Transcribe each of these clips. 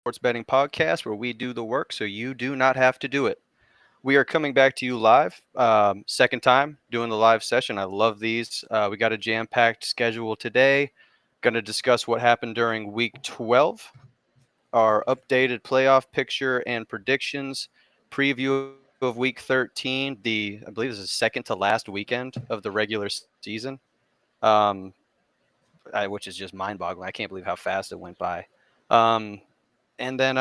sports betting podcast where we do the work so you do not have to do it. We are coming back to you live, second time doing the live session. I love these. We got a jam packed schedule today. Going to discuss what happened during week 12, our updated playoff picture and predictions, preview of week 13, I believe this is second to last weekend of the regular season, um, which is just mind boggling. I can't believe how fast it went by. Um, and then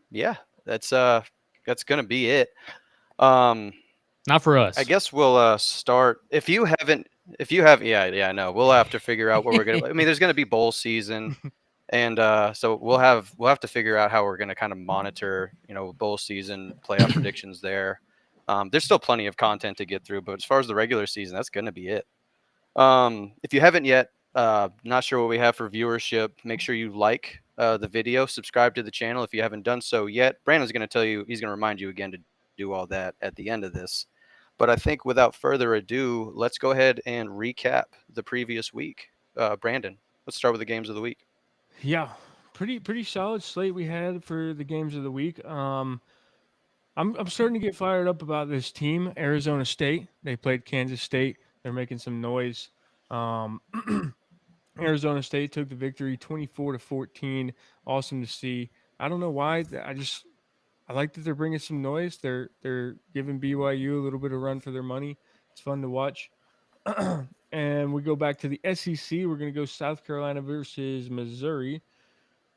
yeah, that's that's gonna be it. Um, Not for I us. guess we'll start. If you have, yeah, I know. We'll have to figure out what we're gonna. I mean, there's gonna be bowl season, and so we'll have to figure out how we're gonna kind of monitor, bowl season playoff predictions there. There's still plenty of content to get through, but as far as the regular season, that's gonna be it. If you haven't yet, not sure what we have for viewership, make sure you like the video, subscribe to the channel if you haven't done so yet. Brandon's going to tell you, he's going to remind you again to do all that at the end of this. But I think without further ado, let's go ahead and recap the previous week. Brandon, let's start with the games of the week. Yeah, pretty solid slate we had for the games of the week. I'm starting to get fired up about this team, Arizona State. They played Kansas State. They're making some noise. Um, Arizona State took the victory, 24-14. Awesome to see. I don't know why. I like that they're bringing some noise. They're giving BYU a little bit of run for their money. It's fun to watch. And we go back to the SEC. We're going to go South Carolina versus Missouri,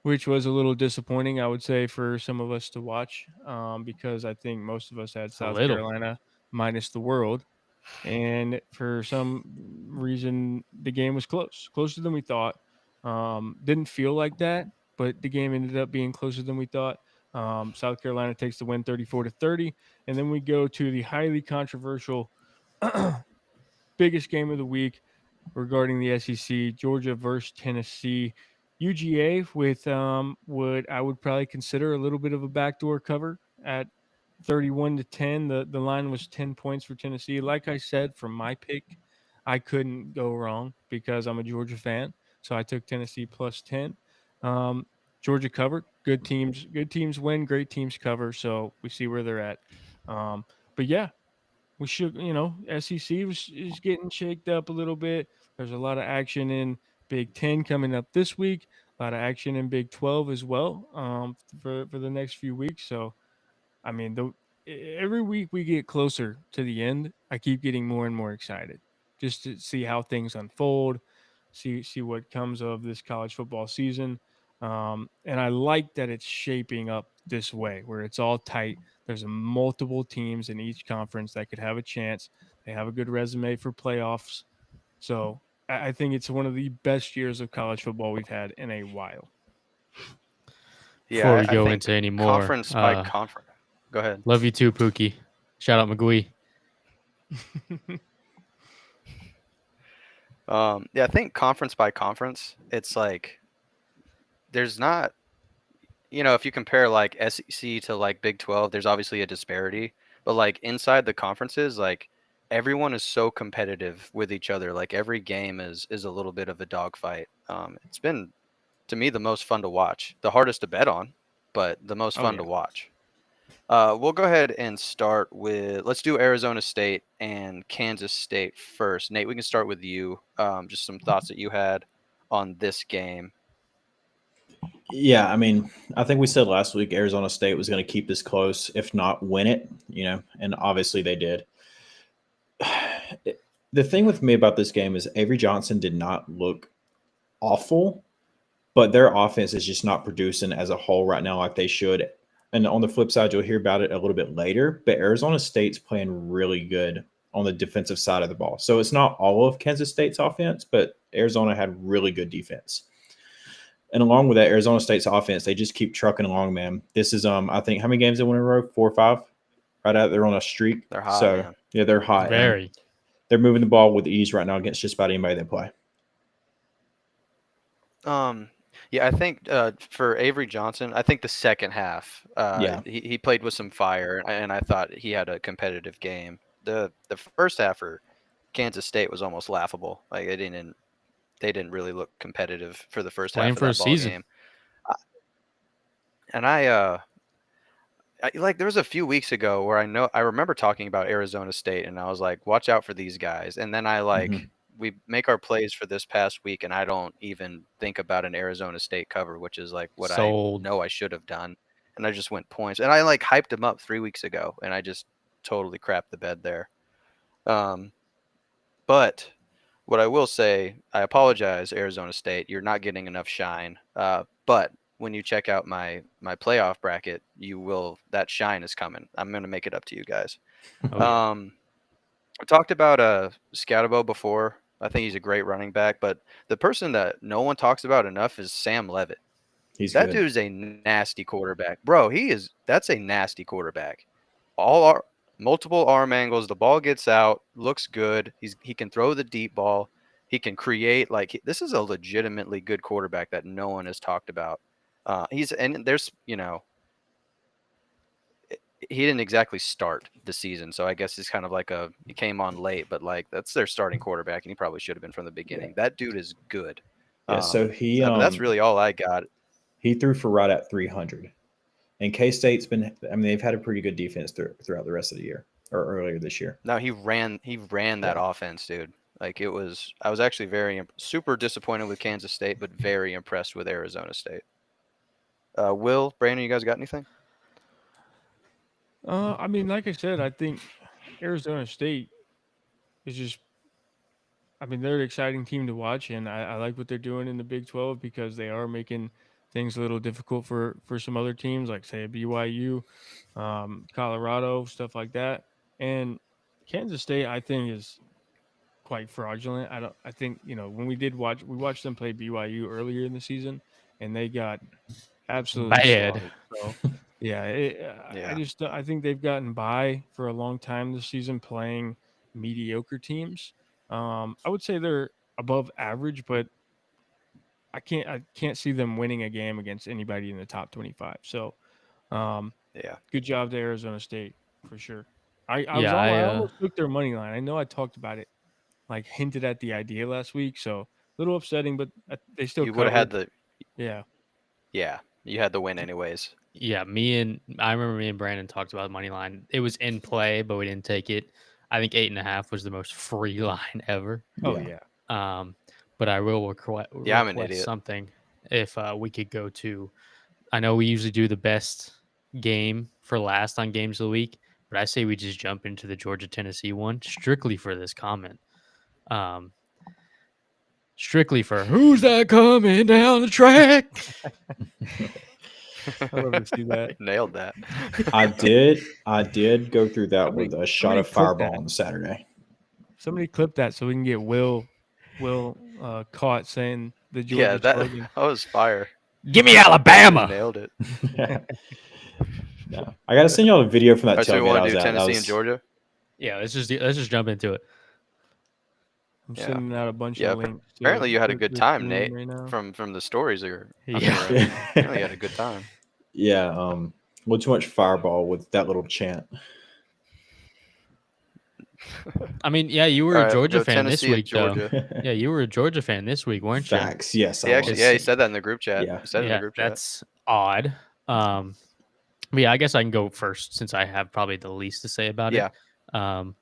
which was a little disappointing, I would say, for some of us to watch, because I think most of us had A South little. Carolina minus the world. And for some reason, the game was closer than we thought. Didn't feel like that, but the game ended up being closer than we thought. South Carolina takes the win 34-30. And then we go to the highly controversial biggest game of the week regarding the SEC, Georgia versus Tennessee. UGA with what I would probably consider a little bit of a backdoor cover at 31-10. The line was 10 points for Tennessee. Like I said, from my pick, I couldn't go wrong because I'm a Georgia fan. So I took Tennessee plus 10. Um, Georgia covered. Good teams win, great teams cover. So we see where they're at. But yeah, we should, SEC is getting shaked up a little bit. There's a lot of action in Big Ten coming up this week. A lot of action in Big 12 as well, for the next few weeks. So I mean, every week we get closer to the end, I keep getting more and more excited just to see how things unfold, see what comes of this college football season. And I like that it's shaping up this way, where it's all tight. There's multiple teams in each conference that could have a chance. They have a good resume for playoffs. So I think it's one of the best years of college football we've had in a while. Before Yeah, we I go think into any more, conference by conference. Go ahead. love you too, Pookie. Shout out McGwee. Yeah, I think conference by conference, it's like there's not, if you compare like SEC to like Big 12, there's obviously a disparity, but like inside the conferences, like everyone is so competitive with each other. Like every game is a little bit of a dogfight. It's been to me the most fun to watch, the hardest to bet on, but the most Oh fun to yeah. watch. We'll go ahead and start with let's do Arizona State and Kansas State first. Nate, we can start with you. Just some thoughts that you had on this game. Yeah, I mean, I think we said last week Arizona State was going to keep this close, if not win it, and obviously they did. The thing with me about this game is Avery Johnson did not look awful, but their offense is just not producing as a whole right now like they should. And on the flip side, you'll hear about it a little bit later, but Arizona State's playing really good on the defensive side of the ball. So it's not all of Kansas State's offense, but Arizona had really good defense. And along with that, Arizona State's offense, they just keep trucking along, man. This is I think how many games they won in a row? 4 or 5? Right out they're on a streak. They're hot, So man. yeah, they're hot. And Very. they're moving the ball with ease right now against just about anybody they play. Um, yeah, I think for Avery Johnson, I think the second half, Yeah. he played with some fire, and I thought he had a competitive game. The first half for Kansas State was almost laughable. Like they didn't really look competitive for the first Playing half of for a that ball season. game. And like there was a few weeks ago where I remember talking about Arizona State, and I was like, watch out for these guys. And then Mhm. we make our plays for this past week, and I don't even think about an Arizona State cover, which is like what I Sold. know I should have done. And I just went points, and I like hyped them up 3 weeks ago, and I just totally crapped the bed there. But what I will say, I apologize, Arizona State. You're not getting enough shine. But when you check out my playoff bracket, that shine is coming. I'm gonna make it up to you guys. Oh, yeah. I talked about Scatabo before. I think he's a great running back, but the person that no one talks about enough is Sam Levitt. He's That good. dude is a nasty quarterback, bro. That's a nasty quarterback. Multiple arm angles. The ball gets out, looks good. He can throw the deep ball. He can create. This is a legitimately good quarterback that no one has talked about. He didn't exactly start the season, so I guess it's kind of like he came on late, but like that's their starting quarterback, and he probably should have been from the beginning. That dude is good. Yeah, so But that's really all I got. he threw for right at 300. And K-State's been, I mean, they've had a pretty good defense throughout the rest of the year or earlier this year. No, he ran that offense, dude. Like I was actually super disappointed with Kansas State, but very impressed with Arizona State. Will, Brandon, you guys got anything? I mean, like I said, I think Arizona State is just. I mean, they're an exciting team to watch, and I like what they're doing in the Big 12 because they are making things a little difficult for some other teams, like say BYU, Colorado, stuff like that. And Kansas State, I think, is quite fraudulent. I think when we watched them play BYU earlier in the season, and they got absolutely Bad. slaughtered. So yeah, I think they've gotten by for a long time this season playing mediocre teams. I would say they're above average, but I can't see them winning a game against anybody in the top 25. So, Yeah. good job to Arizona State for sure. I Yeah, almost took their money line. I know I talked about it, like hinted at the idea last week. So a little upsetting, but they still You would have had covered. the Yeah. you had the win anyways. yeah. I remember me and Brandon talked about money line. It was in play, but we didn't take it. I think 8.5 was the most free line ever. Oh Yeah. yeah. But I will request Yeah, I'm an idiot. something if we could go to. I know we usually do the best game for last on games of the week, but I say we just jump into the Georgia Tennessee one strictly for this comment. Strictly for who's that coming down the track? I love to see that. Nailed that. I did go through that with a shot somebody of clip Fireball that. on Saturday. Somebody clip that so we can get Will caught saying the Georgia Yeah, that slogan. was fire. Give me You Alabama. nailed it. No. I got to send y'all a video from that All right, so we tailgate I want was to do at. That Tennessee was- and Georgia. Yeah, let's just jump into it. I'm Yeah. sending out a bunch Yeah, of links. to Apparently, you had a good the time, room Nate. right now. From the stories, Yeah. apparently you had a good time. Yeah, a little too much Fireball with that little chant. I mean, yeah, you were All a right, Georgia go fan this Tennessee and week, though. Georgia. Yeah, you were a Georgia fan this week, weren't you? Facts. Yes, He I actually, was. yeah, he said that in the group chat. Yeah. He said it in the group chat. That's odd. But yeah, I guess I can go first since I have probably the least to say about Yeah. it.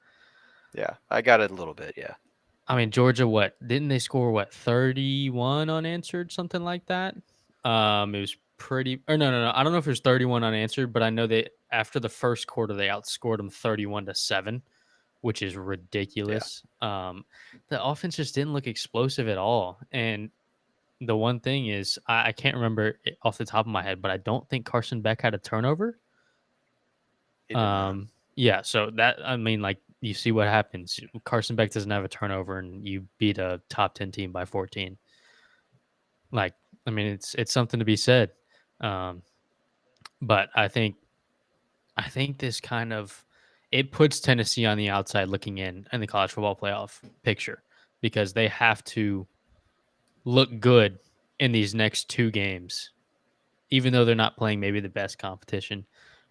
Yeah, I got it a little bit. Yeah. I mean, Georgia, didn't they score 31 unanswered, something like that? It was pretty, or no. I don't know if it was 31 unanswered, but I know they after the first quarter they outscored them 31-7, which is ridiculous. The offense just didn't look explosive at all, and the one thing is I can't remember it off the top of my head, but I don't think Carson Beck had a turnover. He did not. Yeah, so that I mean, like you see what happens. Carson Beck doesn't have a turnover, and you beat a top 10 team by 14. Like, I mean, it's something to be said. But I think this kind of it puts Tennessee on the outside looking in the college football playoff picture because they have to look good in these next two games, even though they're not playing maybe the best competition.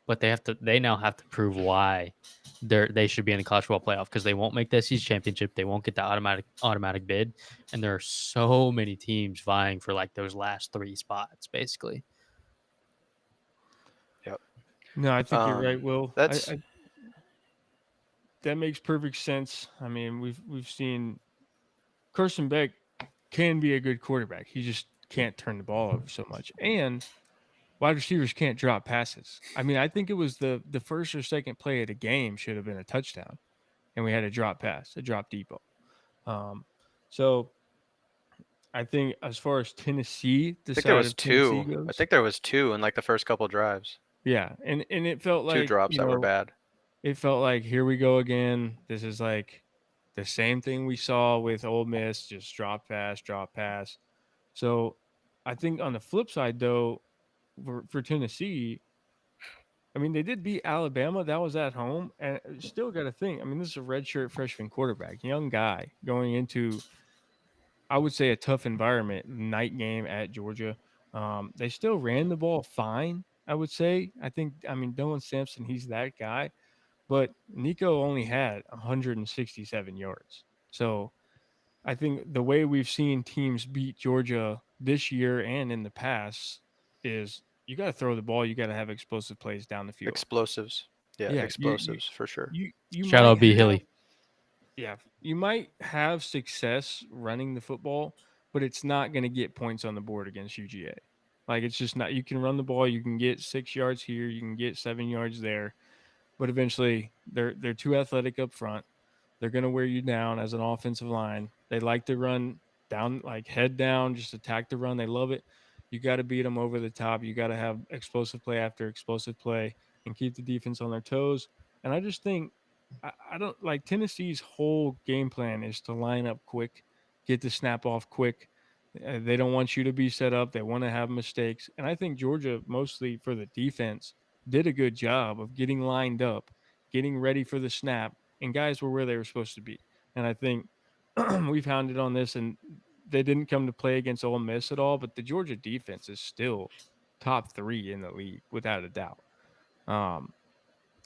But they now have to prove why they should be in the college football playoff because they won't make the SEC championship. They won't get the automatic bid. And there are so many teams vying for like those last three spots, basically. No, I think you're right, Will. That's That makes perfect sense. I mean, we've seen Carson Beck can be a good quarterback. He just can't turn the ball over so much. And wide receivers can't drop passes. I mean, I think it was the first or second play of the game should have been a touchdown, and we had a drop pass, a drop depot. So I think as far as Tennessee, the I think there side was of Tennessee two. I goes, think there was two in like the first couple drives. yeah, and it felt Two like drops that were bad. it felt like here we go again. This is like the same thing we saw with Ole Miss, just drop pass, drop pass. So I think on the flip side, though, for Tennessee, I mean, they did beat Alabama. That was at home. And still got to think. I mean, this is a redshirt freshman quarterback, young guy going into, I would say, a tough environment, night game at Georgia. They still ran the ball fine, I would say. I mean, Dylan Sampson, he's that guy. But Nico only had 167 yards. So I think the way we've seen teams beat Georgia this year and in the past is you got to throw the ball. You got to have explosive plays down the field. Explosives. Yeah, Yeah, explosives for sure. you Shout might out B have- Hilly. Yeah, you might have success running the football, but it's not going to get points on the board against UGA. Like it's just not. You can run the ball. You can get 6 yards here. You can get 7 yards there, but eventually they're too athletic up front. They're going to wear you down as an offensive line. They like to run down, like head down, just attack the run. They love it. You got to beat them over the top. You got to have explosive play after explosive play and keep the defense on their toes. And I just think I don't like Tennessee's whole game plan is to line up quick, get the snap off quick. They don't want you to be set up. They want to have mistakes. And I think Georgia, mostly for the defense, did a good job of getting lined up, getting ready for the snap, and guys were where they were supposed to be. And I think we've hounded on this, and they didn't come to play against Ole Miss at all, but the Georgia defense is still top 3 in the league without a doubt.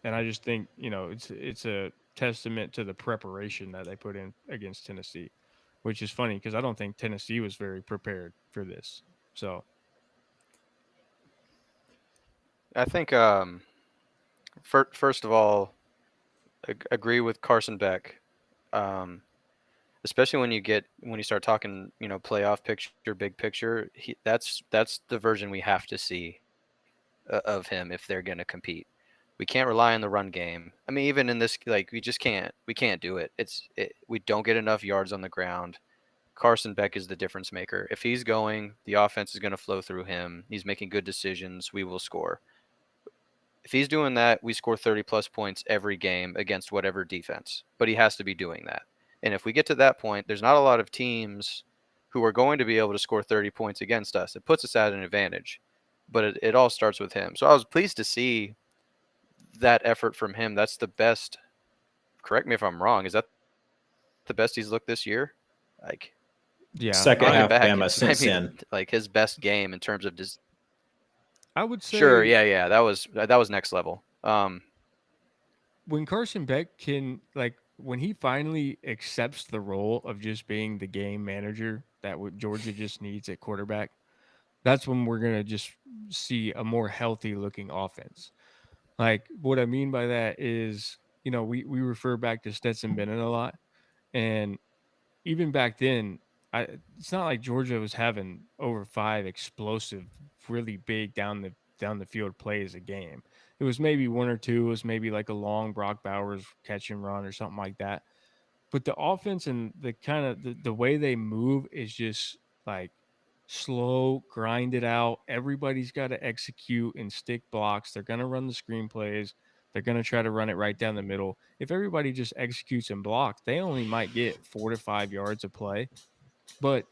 And I just think, it's a testament to the preparation that they put in against Tennessee, which is funny because I don't think Tennessee was very prepared for this. So I think first of all, agree with Carson Beck, especially when you start talking, playoff picture, big picture. That's the version we have to see of him if they're going to compete. We can't rely on the run game. I mean, even in this, like, we can't do it. We don't get enough yards on the ground. Carson Beck is the difference maker. If he's going, the offense is going to flow through him. He's making good decisions. We will score. If he's doing that, we score 30-plus points every game against whatever defense. But he has to be doing that. And if we get to that point, there's not a lot of teams who are going to be able to score 30 points against us. It puts us at an advantage. But it all starts with him. So I was pleased to see that effort from him. That's the best. Correct me if I'm wrong. Is that the best he's looked this year? Like, yeah, second Going half back, Bama since then. like his best game in terms of I would say sure, yeah, that was next level. When Carson Beck when he finally accepts the role of just being the game manager that what Georgia just needs at quarterback, that's when we're going to just see a more healthy looking offense. Like what I mean by that is, we refer back to Stetson Bennett a lot. And even back then, it's not like Georgia was having over 5 explosive, really big down the field plays a game. It was maybe 1 or 2. It was maybe like a long Brock Bowers catch and run or something like that. But the offense and the kind of the way they move is just like slow, grind it out. Everybody's got to execute and stick blocks. They're going to run the screenplays. They're going to try to run it right down the middle. If everybody just executes and blocks, they only might get 4 to 5 yards of play. But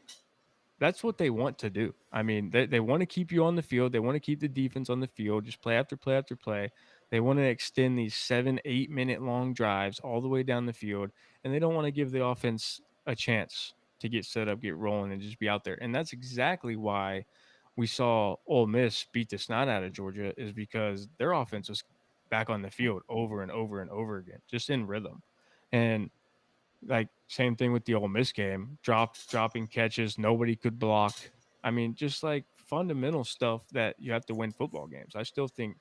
that's what they want to do. I mean, they want to keep you on the field. They want to keep the defense on the field, just play after play after play. They want to extend these 7-8 minute long drives all the way down the field. And they don't want to give the offense a chance to get set up, get rolling, and just be out there. And that's exactly why we saw Ole Miss beat the snot out of Georgia, is because their offense was back on the field over and over and over again, just in rhythm. And like same thing with the Ole Miss game, dropping catches, nobody could block. I mean, just like fundamental stuff that you have to win football games. I still think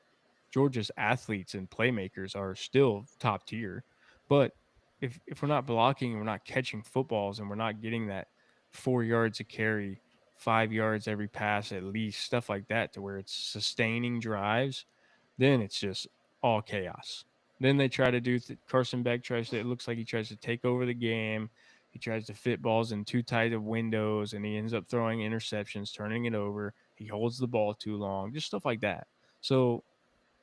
Georgia's athletes and playmakers are still top tier, but if we're not blocking, we're not catching footballs, and we're not getting that 4 yards a carry, 5 yards every pass at least, stuff like that, to where it's sustaining drives, then it's just all chaos. Then they try to do Carson Beck tries to. It looks like he tries to take over the game. He tries to fit balls in too tight of windows, and he ends up throwing interceptions, turning it over. He holds the ball too long, just stuff like that. So,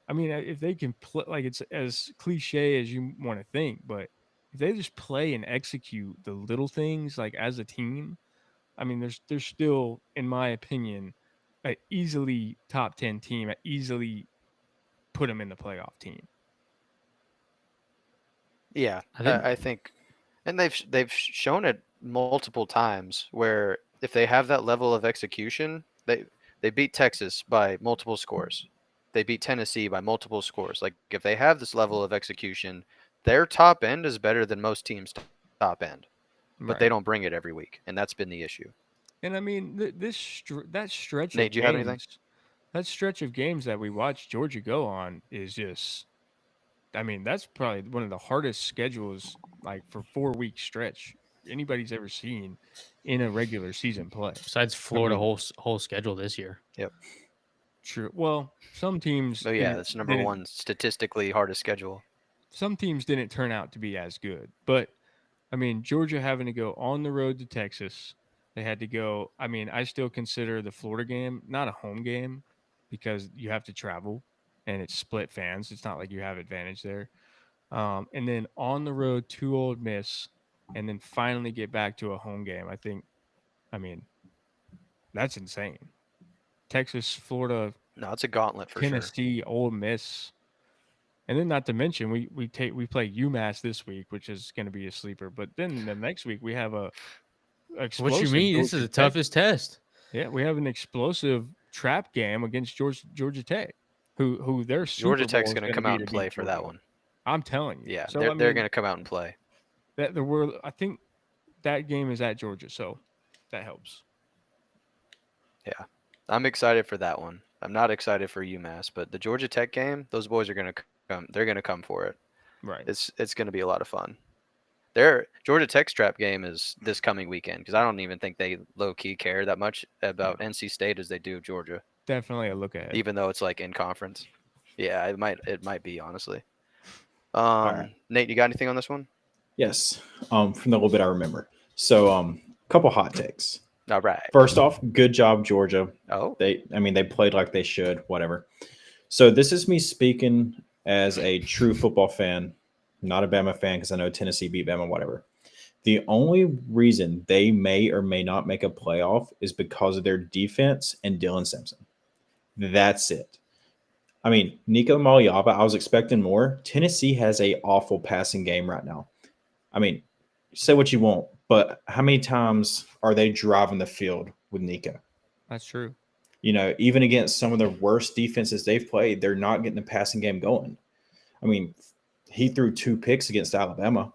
I mean, if they can play, like, it's as cliche as you want to think, but if they just play and execute the little things, like as a team, I mean, there's still, in my opinion, a easily top 10 team. I easily put them in the playoff team. Yeah, I think I think, and they've shown it multiple times where if they have that level of execution, they beat Texas by multiple scores. They beat Tennessee by multiple scores. Like if they have this level of execution, their top end is better than most teams' top end, but they don't bring it every week, and that's been the issue. And I mean, that stretch Nate, of do you have anything? games, that stretch of games that we watched Georgia go on is just, I mean, that's probably one of the hardest schedules, like for 4 week stretch anybody's ever seen in a regular season play. besides Florida mean- whole schedule this year. True. Well, some teams. Oh yeah, didn't- that's number didn't- one statistically hardest schedule. Some teams didn't turn out to be as good, but I mean, Georgia having to go on the road to Texas. They had to go. I mean, I still consider the Florida game not a home game because you have to travel and it's split fans. It's not like you have advantage there. And then on the road to Ole Miss, and then finally get back to a home game. I mean, that's insane. Texas, Florida, No, it's a gauntlet for sure. Tennessee, Ole Miss, and then not to mention we play UMass this week, which is going to be a sleeper. But then the next week we have a What you explosive mean? This is Georgia the Tech- toughest test. Yeah, we have an explosive trap game against Georgia Tech, who their Georgia Super Tech's Bowl is going to come be out and beat play for that Georgia. one. I'm telling you. Yeah, So, they're I going mean, to come out and play. that the world. I think that game is at Georgia, so that helps. I'm excited for that one. I'm not excited for UMass, but the Georgia Tech game, those boys are going to come. They're going to come for it. Right. It's going to be a lot of fun. Their Georgia Tech's trap game is this coming weekend because I don't even think they low key care that much about NC State as they do Georgia, Definitely a look ahead. even though it's like in conference. Yeah, it might be honestly. right. Nate, you got anything on this one? Yes. From the little bit I remember. So, couple hot takes. All right. First off, good job, Georgia. Oh, They played like they should, whatever. So this is me speaking as a true football fan, not a Bama fan, because I know Tennessee beat Bama, whatever. The only reason they may or may not make a playoff is because of their defense and Dylan Simpson. That's it. I mean, Nico Maliaba, I was expecting more. Tennessee has a awful passing game right now. I mean, say what you want, but how many times are they driving the field with Nico? That's true. You know, even against some of the worst defenses they've played, they're not getting the passing game going. I mean, he threw 2 picks against Alabama.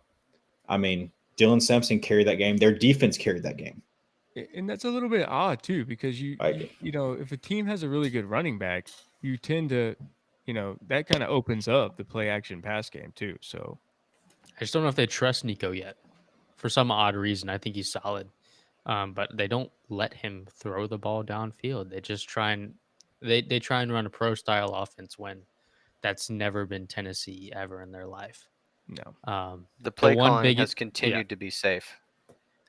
I mean, Dylan Simpson carried that game. Their defense carried that game. And that's a little bit odd too, because you know, if a team has a really good running back, you tend to, you know, that kind of opens up the play action pass game too. So I just don't know if they trust Nico yet. For some odd reason, I think he's solid, but they don't let him throw the ball downfield. They just try and they try and run a pro style offense when that's never been Tennessee ever in their life. no. the play one calling big- has continued to be safe.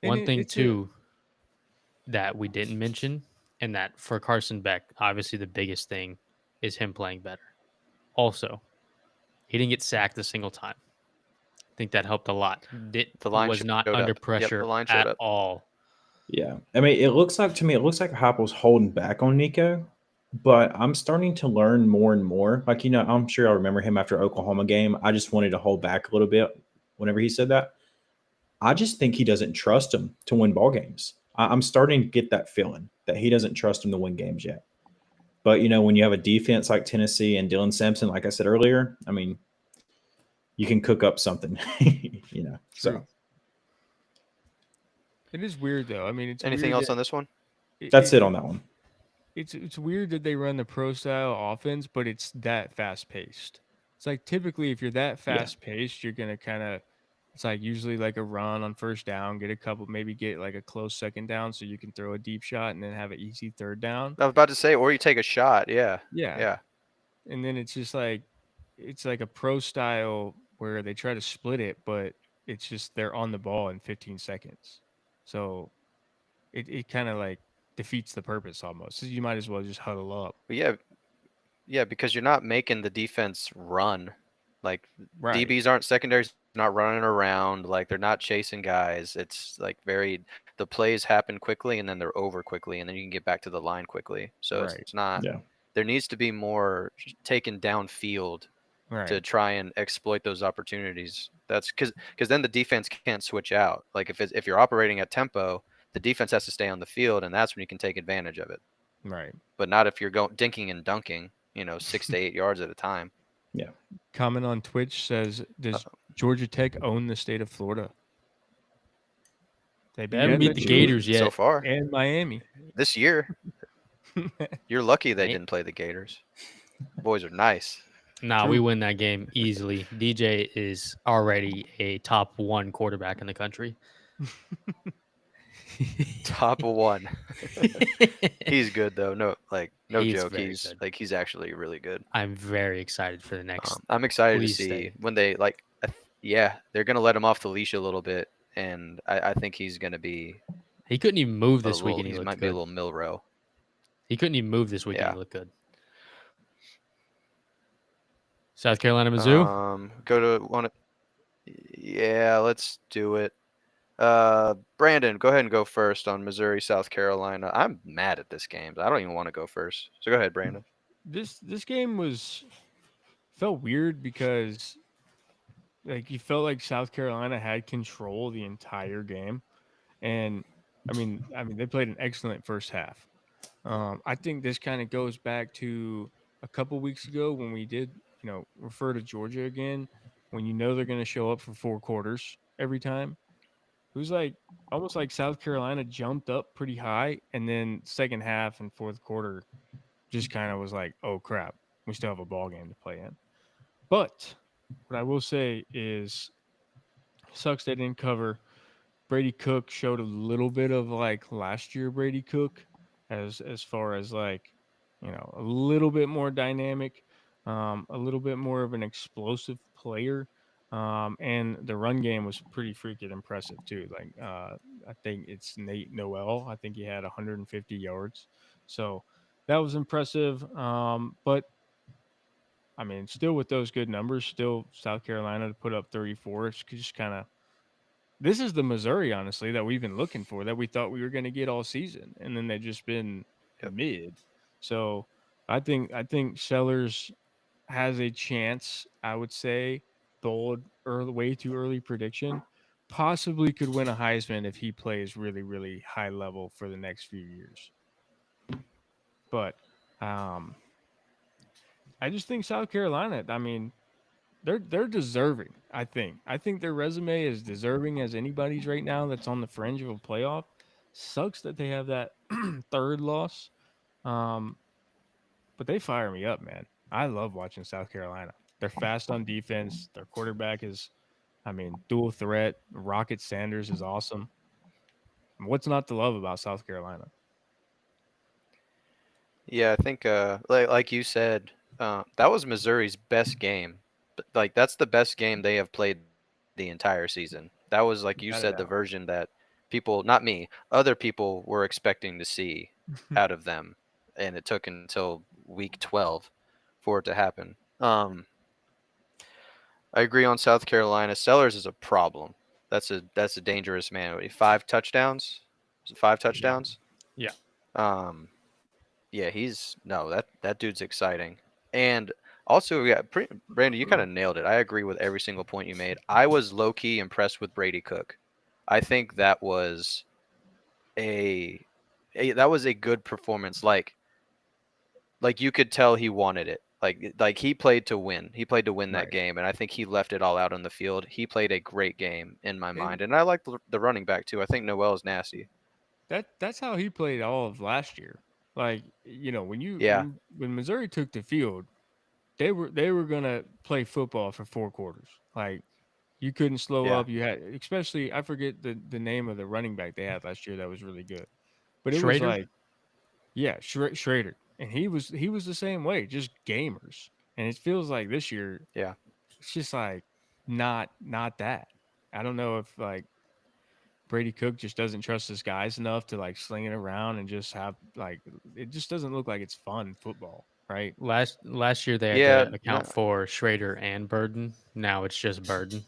And One thing it's a- too that we didn't mention, and that for Carson Beck, obviously the biggest thing is him playing better. Also, he didn't get sacked a single time. I think that helped a lot. The line was not showed under up. Yep, the pressure line showed at up. all. Yeah. I mean, it looks like Heupel was holding back on Nico, but I'm starting to learn more and more. Like, you know, I'm sure I remember him after Oklahoma game. I just wanted to hold back a little bit whenever he said that. I just think he doesn't trust him to win ball games. I'm starting to get that feeling that he doesn't trust him to win games yet. But, you know, when you have a defense like Tennessee and Dylan Simpson, like I said earlier, I mean, you can cook up something, you know. So True. It is weird though. I mean, it's Anything weird else on this one? that's it on that one. it's weird that they run the pro style offense, but it's that fast paced. It's like typically if you're that Yeah. fast paced, you're gonna kind of it's like usually like a run on first down, get a couple, maybe get like a close second down so you can throw a deep shot and then have an easy third down. I was about to say, or you take a shot. Yeah. Yeah. Yeah. And then it's just like it's like a pro style where they try to split it, but it's just they're on the ball in 15 seconds. So it kind of like defeats the purpose almost. So you might as well just huddle up. But yeah. Yeah, because you're not making the defense run. Like Right. DBs aren't secondaries not running around. Like they're not chasing guys. It's like the plays happen quickly and then they're over quickly and then you can get back to the line quickly. So Right. it's not. Yeah. There needs to be more taken downfield Right. to try and exploit those opportunities. That's because then the defense can't switch out. Like if you're operating at tempo, the defense has to stay on the field, and that's when you can take advantage of it. Right. But not if you're going dinking and dunking, 6 to 8 yards at a time. Comment on Twitch says, "Does Georgia Tech own the state of Florida?" They haven't beat the Gators yet. So far and Miami. this year. You're lucky they didn't play the Gators. Boys are nice. Nah, we win that game easily. DJ is already a top 1 quarterback in the country. Top 1. He's good though. No He's joke. very He's good. he's actually really good. I'm very excited for the next. I'm excited to please see stay. when they they're gonna let him off the leash a little bit, and I think he's gonna be He couldn't even move a this week, little, and he he looked might be a good. little Milrow. He couldn't even move this week, and Yeah. he looked good. South Carolina, Mizzou. Go to one. Yeah, let's do it. Brandon, go ahead and go first on Missouri, South Carolina. I'm mad at this game. I don't even want to go first. So go ahead, Brandon. This game felt weird because like you felt like South Carolina had control the entire game, and I mean they played an excellent first half. I think this kind of goes back to a couple weeks ago when we did refer to Georgia again, when they're going to show up for 4 quarters every time. It was like almost like South Carolina jumped up pretty high, and then second half and fourth quarter just kind of was like, oh crap, we still have a ball game to play in. But what I will say is, sucks they didn't cover. Brady Cook showed a little bit of like last year Brady Cook, as far as like a little bit more dynamic, a little bit more of an explosive player. And the run game was pretty freaking impressive too. Like I think it's Nate Noel. I think he had 150 yards, so that was impressive. But I mean, still with those good numbers, still South Carolina to put up 34. It's just kind of this is the Missouri, honestly, that we've been looking for, that we thought we were going to get all season, and then they've just been mid. So I think Sellers has a chance. I would say bold, way too early prediction. Possibly could win a Heisman if he plays really, really high level for the next few years. But I just think South Carolina, I mean, they're deserving, I think. I think their resume is deserving as anybody's right now that's on the fringe of a playoff. Sucks that they have that third loss. But they fire me up, man. I love watching South Carolina. They're fast on defense. Their quarterback is, dual threat. Rocket Sanders is awesome. What's not to love about South Carolina? Yeah, I think like you said, that was Missouri's best game. Like that's the best game they have played the entire season. That was, like you said, the version that people, not me, other people were expecting to see out of them, and it took until week 12 for it to happen. I agree on South Carolina. Sellers is a problem. That's a dangerous man. 5 touchdowns? Was it 5 touchdowns? Yeah. Yeah, that dude's exciting. And also, yeah, Brandon, you kind of nailed it. I agree with every single point you made. I was low-key impressed with Brady Cook. I think that was a good performance. Like you could tell he wanted it. Like he played to win. He played to win that game, and I think he left it all out on the field. He played a great game in my mind, and I like the running back too. I think Noel is nasty. That's how he played all of last year. Like, you know, when you Yeah. when Missouri took the field, they were gonna play football for 4 quarters. Like, you couldn't slow Yeah. up. You had, especially, I forget the name of the running back they had last year that was really good, but it was Schrader? like, yeah, Schrader, and he was the same way, just gamers. And it feels like this year, Yeah. it's just like not that. I don't know if like Brady Cook just doesn't trust his guys enough to like sling it around and just have like, it just doesn't look like it's fun football, right? Last year they had Yeah. to No, account for Schrader and Burden. Now it's just Burden.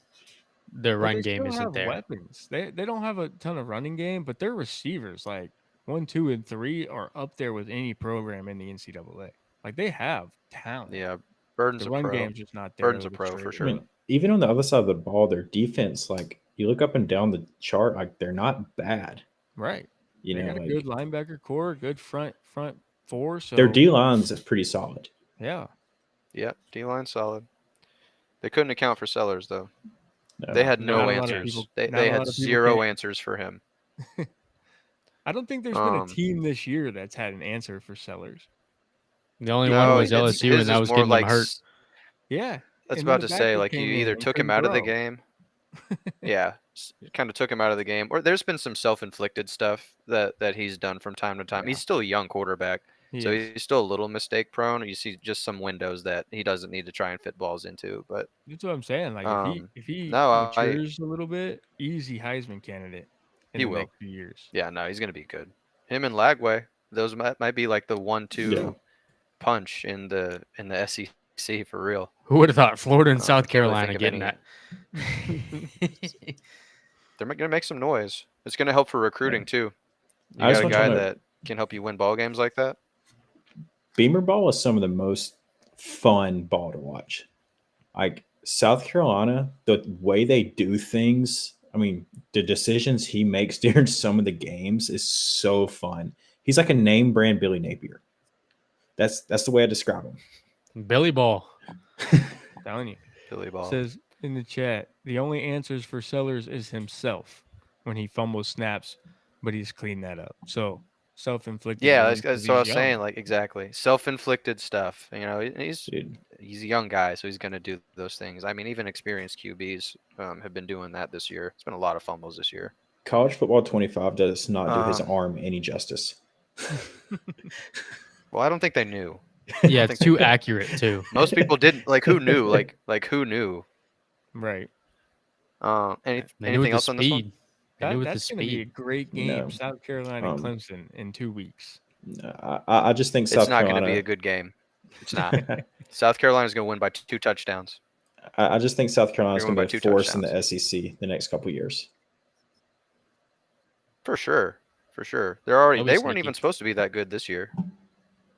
Their But run they game still isn't have there. weapons. They don't have a ton of running game, but their receivers like 1, 2, and 3 are up there with any program in the NCAA. Like they have talent. yeah. Burden's The a run pro. game's just not there Burden's a with pro for Schrader. I sure. mean, even on the other side of the ball, their defense, like you look up and down the chart, like they're not bad. Right. You They know, got a like good linebacker core, good front four. their So D line's pretty solid. yeah, Yep. D line solid. They couldn't account for Sellers though. No. They had not no a lot of answers. people. They Not a had lot of people zero can. answers for him. I don't think there's been a Um, team this year that's had an answer for Sellers. The only one no, was it's LSU, his and that is was more getting them like hurt. Yeah, that's and then about the to say, backup like you came in either and took him couldn't out of the throw. game. Yeah, kind of took him out of the game. Or there's been some self-inflicted stuff that he's done from time to time. Yeah, He's still a young quarterback, he so is. he's still a little mistake prone. You see just some windows that he doesn't need to try and fit balls into. But That's what I'm saying. Like if he no, matures a little bit, easy Heisman candidate in he the will. next few years. Yeah, no, he's gonna be good. Him and Lagway, those might be like the 1-2 Yeah. punch in the SEC for real. Who would have thought Florida and I South can't really Carolina think of getting any. that? They're gonna make some noise. It's gonna help for recruiting too. You I just got a want guy y'all to know, that can help you win ball games like that. Beamer ball is some of the most fun ball to watch. Like South Carolina, the way they do things, I mean, the decisions he makes during some of the games is so fun. He's like a name brand Billy Napier. That's the way I describe him. Billy Ball. Telling you. Billy Ball. Says in the chat, the only answers for Sellers is himself when he fumbles snaps, but he's cleaned that up. So self-inflicted. Yeah, wounds that's 'cause what I he's was saying. young. Like exactly, self-inflicted stuff. You know, Dude, he's a young guy, so he's gonna do those things. I mean, even experienced QBs have been doing that this year. It's been a lot of fumbles this year. college football 25 does not do his Um, arm any justice. Well, I don't think they knew. Yeah, think it's they too did. accurate too. Most people didn't. Like who knew? Like who knew? Right. They knew with Anything the else on this one? speed. They knew with the That's going to be a speed. great game. No. South Carolina and Um, Clemson in 2 weeks. I just think South It's not going to Carolina. be a good game. It's not. South Carolina's going to win by 2 touchdowns. I just think South Carolina's They're going going to by be a 2 force in the SEC the next couple years. For sure. For sure. They're already. They'll be They weren't sneaky. even supposed to be that good this year.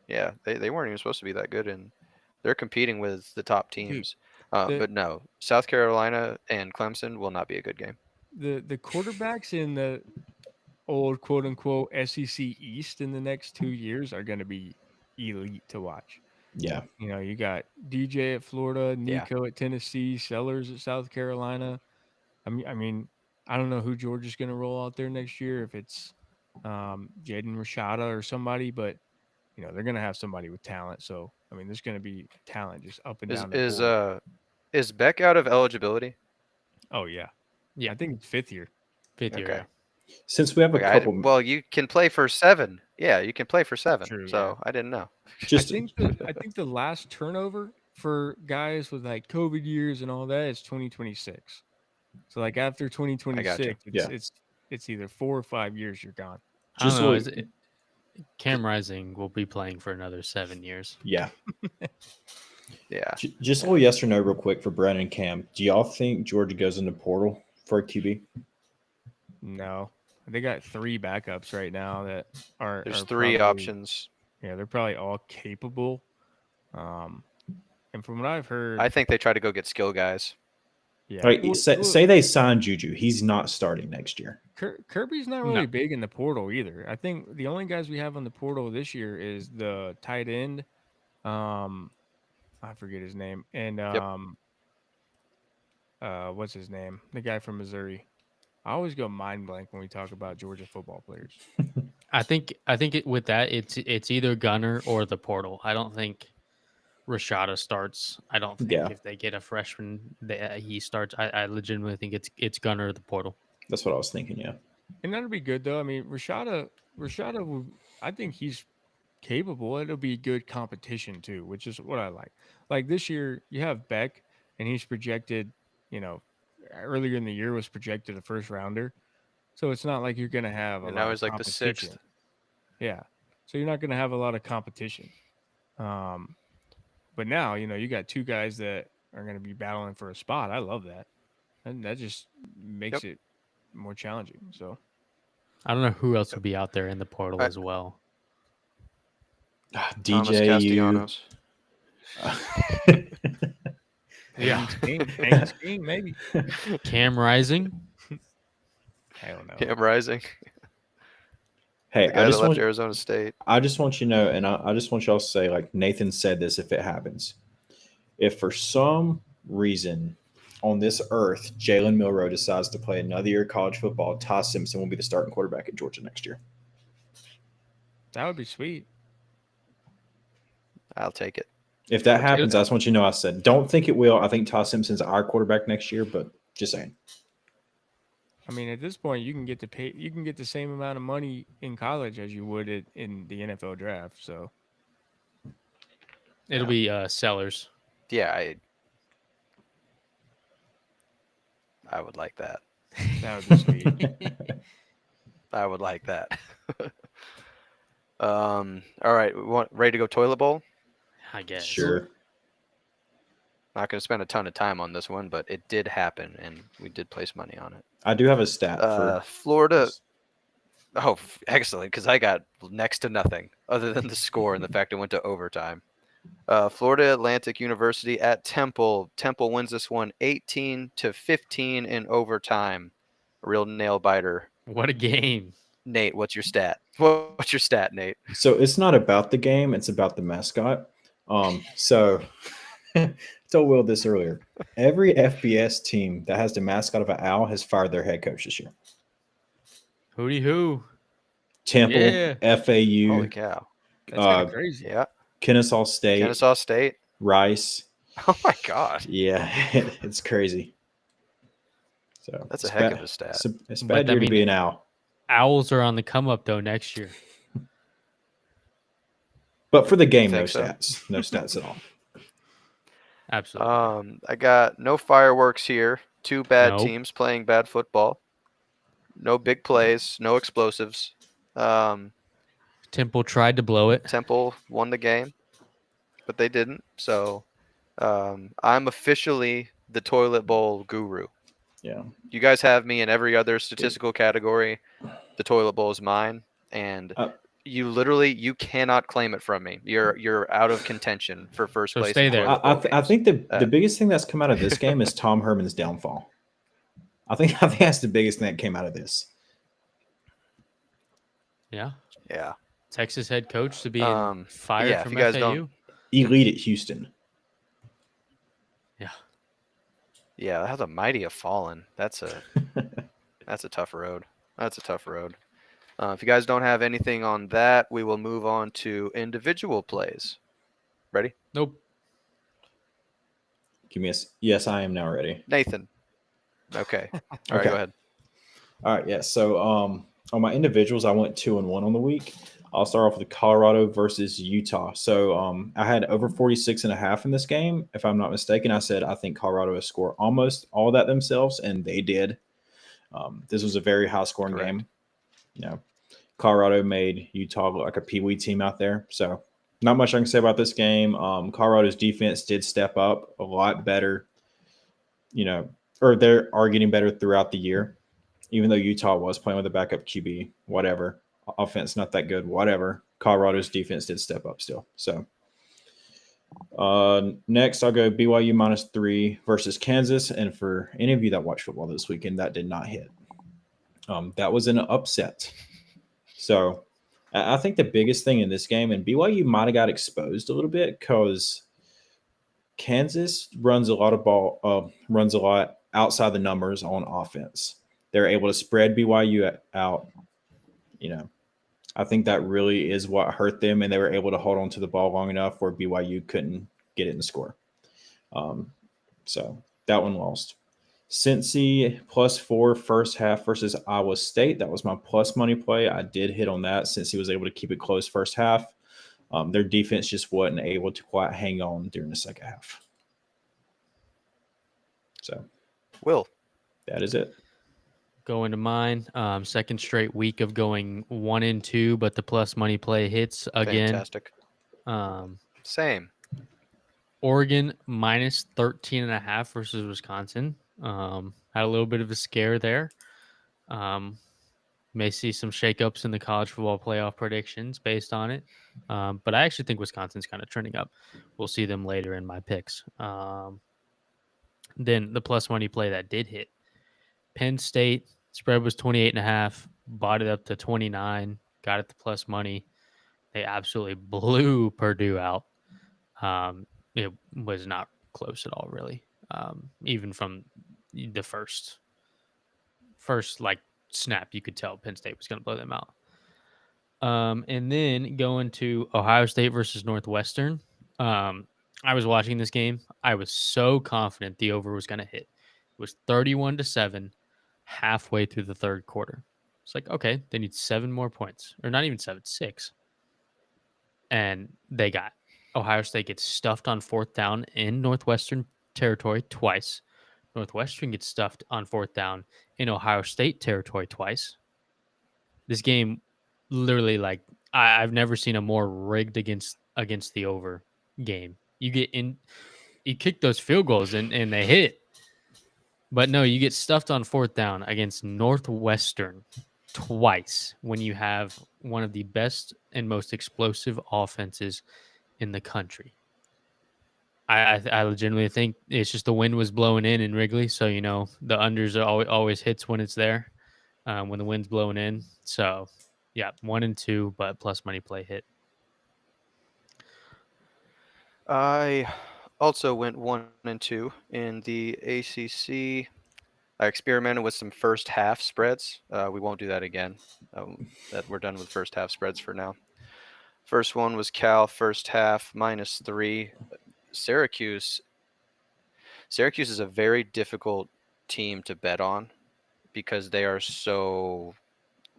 Yeah, they weren't even supposed to be that good, and they're competing with the top teams. the- But no, South Carolina and Clemson will not be a good game. The quarterbacks in the old quote unquote SEC East in the next 2 years are going to be elite to watch. Yeah. You know, you got DJ at Florida, Yeah. Nico at Tennessee, Sellers at South Carolina. I mean, I don't know who Georgia's going to roll out there next year, if it's Jaden Rashada or somebody, but you know they're going to have somebody with talent. So I mean, there's going to be talent just up and Is down the board. is Beck out of eligibility? Oh yeah, Yeah. I think it's 5th year. Fifth year. Okay. Since we have a Okay, couple, well, you can play for 7. Yeah, you can play for 7. True, So I didn't know. just I think the last turnover for guys with like COVID years and all that is 2026. So like after 2026, Yeah. it's either 4 or 5 years you're gone. I don't Just know. look- Cam Rising will be playing for another 7 years. yeah. Yeah. Just a little yes or no, real quick for Brandon and Cam. Do y'all think Georgia goes into portal for a QB? No, they got 3 backups right now that are. There's are 3 probably- options. Yeah, they're probably all capable. And from what I've heard, I think they try to go get skill guys. yeah, Like, well, say they sign Juju, he's not starting next year. Kirby's not No. really big in the portal either. I think the only guys we have on the portal this year is the tight end. I forget his name, and what's his name? The guy from Missouri. I always go mind blank when we talk about Georgia football players. I think with that it's either Gunner or the portal. I don't think Rashada starts. I don't think Yeah. if they get a freshman that he starts. I legitimately think it's Gunner or the portal. That's what I was thinking. Yeah. And that'll be good though. I mean, Rashada will, I think he's capable. It'll be good competition too, which is what I like. Like this year, you have Beck, and he's projected, you know, earlier in the year was projected a first rounder. So it's not like you're going to have a And lot now of he's like the competition. 6th. Yeah. So you're not going to have a lot of competition. But now, you got two guys that are going to be battling for a spot. I love that. And that just makes it more challenging. So I don't know who else would be out there in the portal I- as well. Thomas DJU. Castellanos. Yeah. Haynes King, maybe. Cam Rising. I don't know. Cam Rising. Hey, The guy that left Arizona State. I just want you to know, and I just want y'all to say, like Nathan said this, if it happens, if for some reason on this earth Jalen Milroe decides to play another year of college football, Ty Simpson will be the starting quarterback at Georgia next year. That would be sweet. I'll take it. If that happens, I just want you to know I said, don't think it will. I think Ty Simpson's our quarterback next year, but just saying. I mean, at this point, you can get the same amount of money in college as you would in the NFL draft. So It'll be Sellers. Yeah, I would like that. that would be sweet. I would like that. All right, ready to go toilet bowl? I guess. Sure. Not going to spend a ton of time on this one, but it did happen, and we did place money on it. I do have a stat for Florida. Oh, excellent, because I got next to nothing other than the score and the fact it went to overtime. Florida Atlantic University at Temple. Temple wins this one 18-15 in overtime. A real nail biter. What a game. Nate, what's your stat? What's your stat, Nate? So it's not about the game; it's about the mascot. So I told Will this earlier. Every FBS team that has the mascot of an owl has fired their head coach this year. Hootie hoo. Temple, Yeah. FAU, Holy cow. That's kind of crazy. Yeah. Kennesaw State, Kennesaw State. Rice. Oh, my God. Yeah, it's crazy. So That's a it's heck bad- of a stat. It's a But, bad I year to mean, be an owl. Owls are on the come up though next year. But for the game, no think so? stats. No stats at all. Absolutely. I got no fireworks here. Two bad Nope. teams playing bad football. No big plays. No explosives. Temple tried to blow it. Temple won the game, but they didn't. So I'm officially the toilet bowl guru. Yeah. You guys have me in every other statistical category. The toilet bowl is mine, and you cannot claim it from me. You're out of contention for first So place. stay in there. toilet bowl I games. think the biggest thing that's come out of this game is Tom Herman's downfall. I think that's the biggest thing that came out of this. Yeah. Yeah. Texas head coach to be fired yeah, if from you guys FAU. don't- Elite at Houston. Yeah. Yeah, how the mighty have fallen. That's a tough road. That's a tough road. If you guys don't have anything on that, we will move on to individual plays. Ready? Nope. Give me yes, I am now ready. Nathan. Okay. All right, Okay. go ahead. All right, yeah. So on my individuals, I went 2-1 on the week. I'll start off with Colorado versus Utah. So I had over 46.5 in this game. If I'm not mistaken, I said I think Colorado will score almost all that themselves, and they did. This was a very high scoring Correct. game. Colorado made Utah look like a peewee team out there. So not much I can say about this game. Colorado's defense did step up a lot better, or they are getting better throughout the year, even though Utah was playing with a backup QB, whatever. Offense not that good, whatever. Colorado's defense did step up still. So next, I'll go BYU -3 versus Kansas. And for any of you that watched football this weekend, that did not hit. That was an upset. So I think the biggest thing in this game, and BYU might have got exposed a little bit because Kansas runs a lot outside the numbers on offense. They're able to spread BYU out, I think that really is what hurt them, and they were able to hold on to the ball long enough where BYU couldn't get it and score. So that one lost. Cincy +4 first half versus Iowa State. That was my plus money play. I did hit on that since he was able to keep it close first half. Their defense just wasn't able to quite hang on during the second half. So, Will. That is it. Going to mine. Second straight week of going 1-2, but the plus money play hits again. Fantastic. Same. Oregon -13.5 versus Wisconsin. Had a little bit of a scare there. May see some shakeups in the college football playoff predictions based on it. But I actually think Wisconsin's kind of trending up. We'll see them later in my picks. Then the plus money play that did hit. Penn State spread was 28.5, bought it up to 29, got it to plus money. They absolutely blew Purdue out. It was not close at all, really. Even from the first like snap, you could tell Penn State was going to blow them out. And then going to Ohio State versus Northwestern. I was watching this game. I was so confident the over was going to hit. It was 31-7 halfway through the third quarter. It's like, okay, they need 7 more points, or not even 7, 6. And they got Ohio State gets stuffed on fourth down in Northwestern territory twice. Northwestern gets stuffed on fourth down in Ohio State territory twice. This game, literally, like I've never seen a more rigged against the over game. You kick those field goals and they hit, but no, you get stuffed on fourth down against Northwestern twice when you have one of the best and most explosive offenses in the country. I legitimately think it's just the wind was blowing in Wrigley, so the unders are always hits when it's there, when the wind's blowing in. So yeah, 1-2, but plus money play hit. I also went 1-2 in the ACC. I experimented with some first half spreads. We won't do that again. That we're done with first half spreads for now. First one was Cal first half -3. Syracuse is a very difficult team to bet on because they are so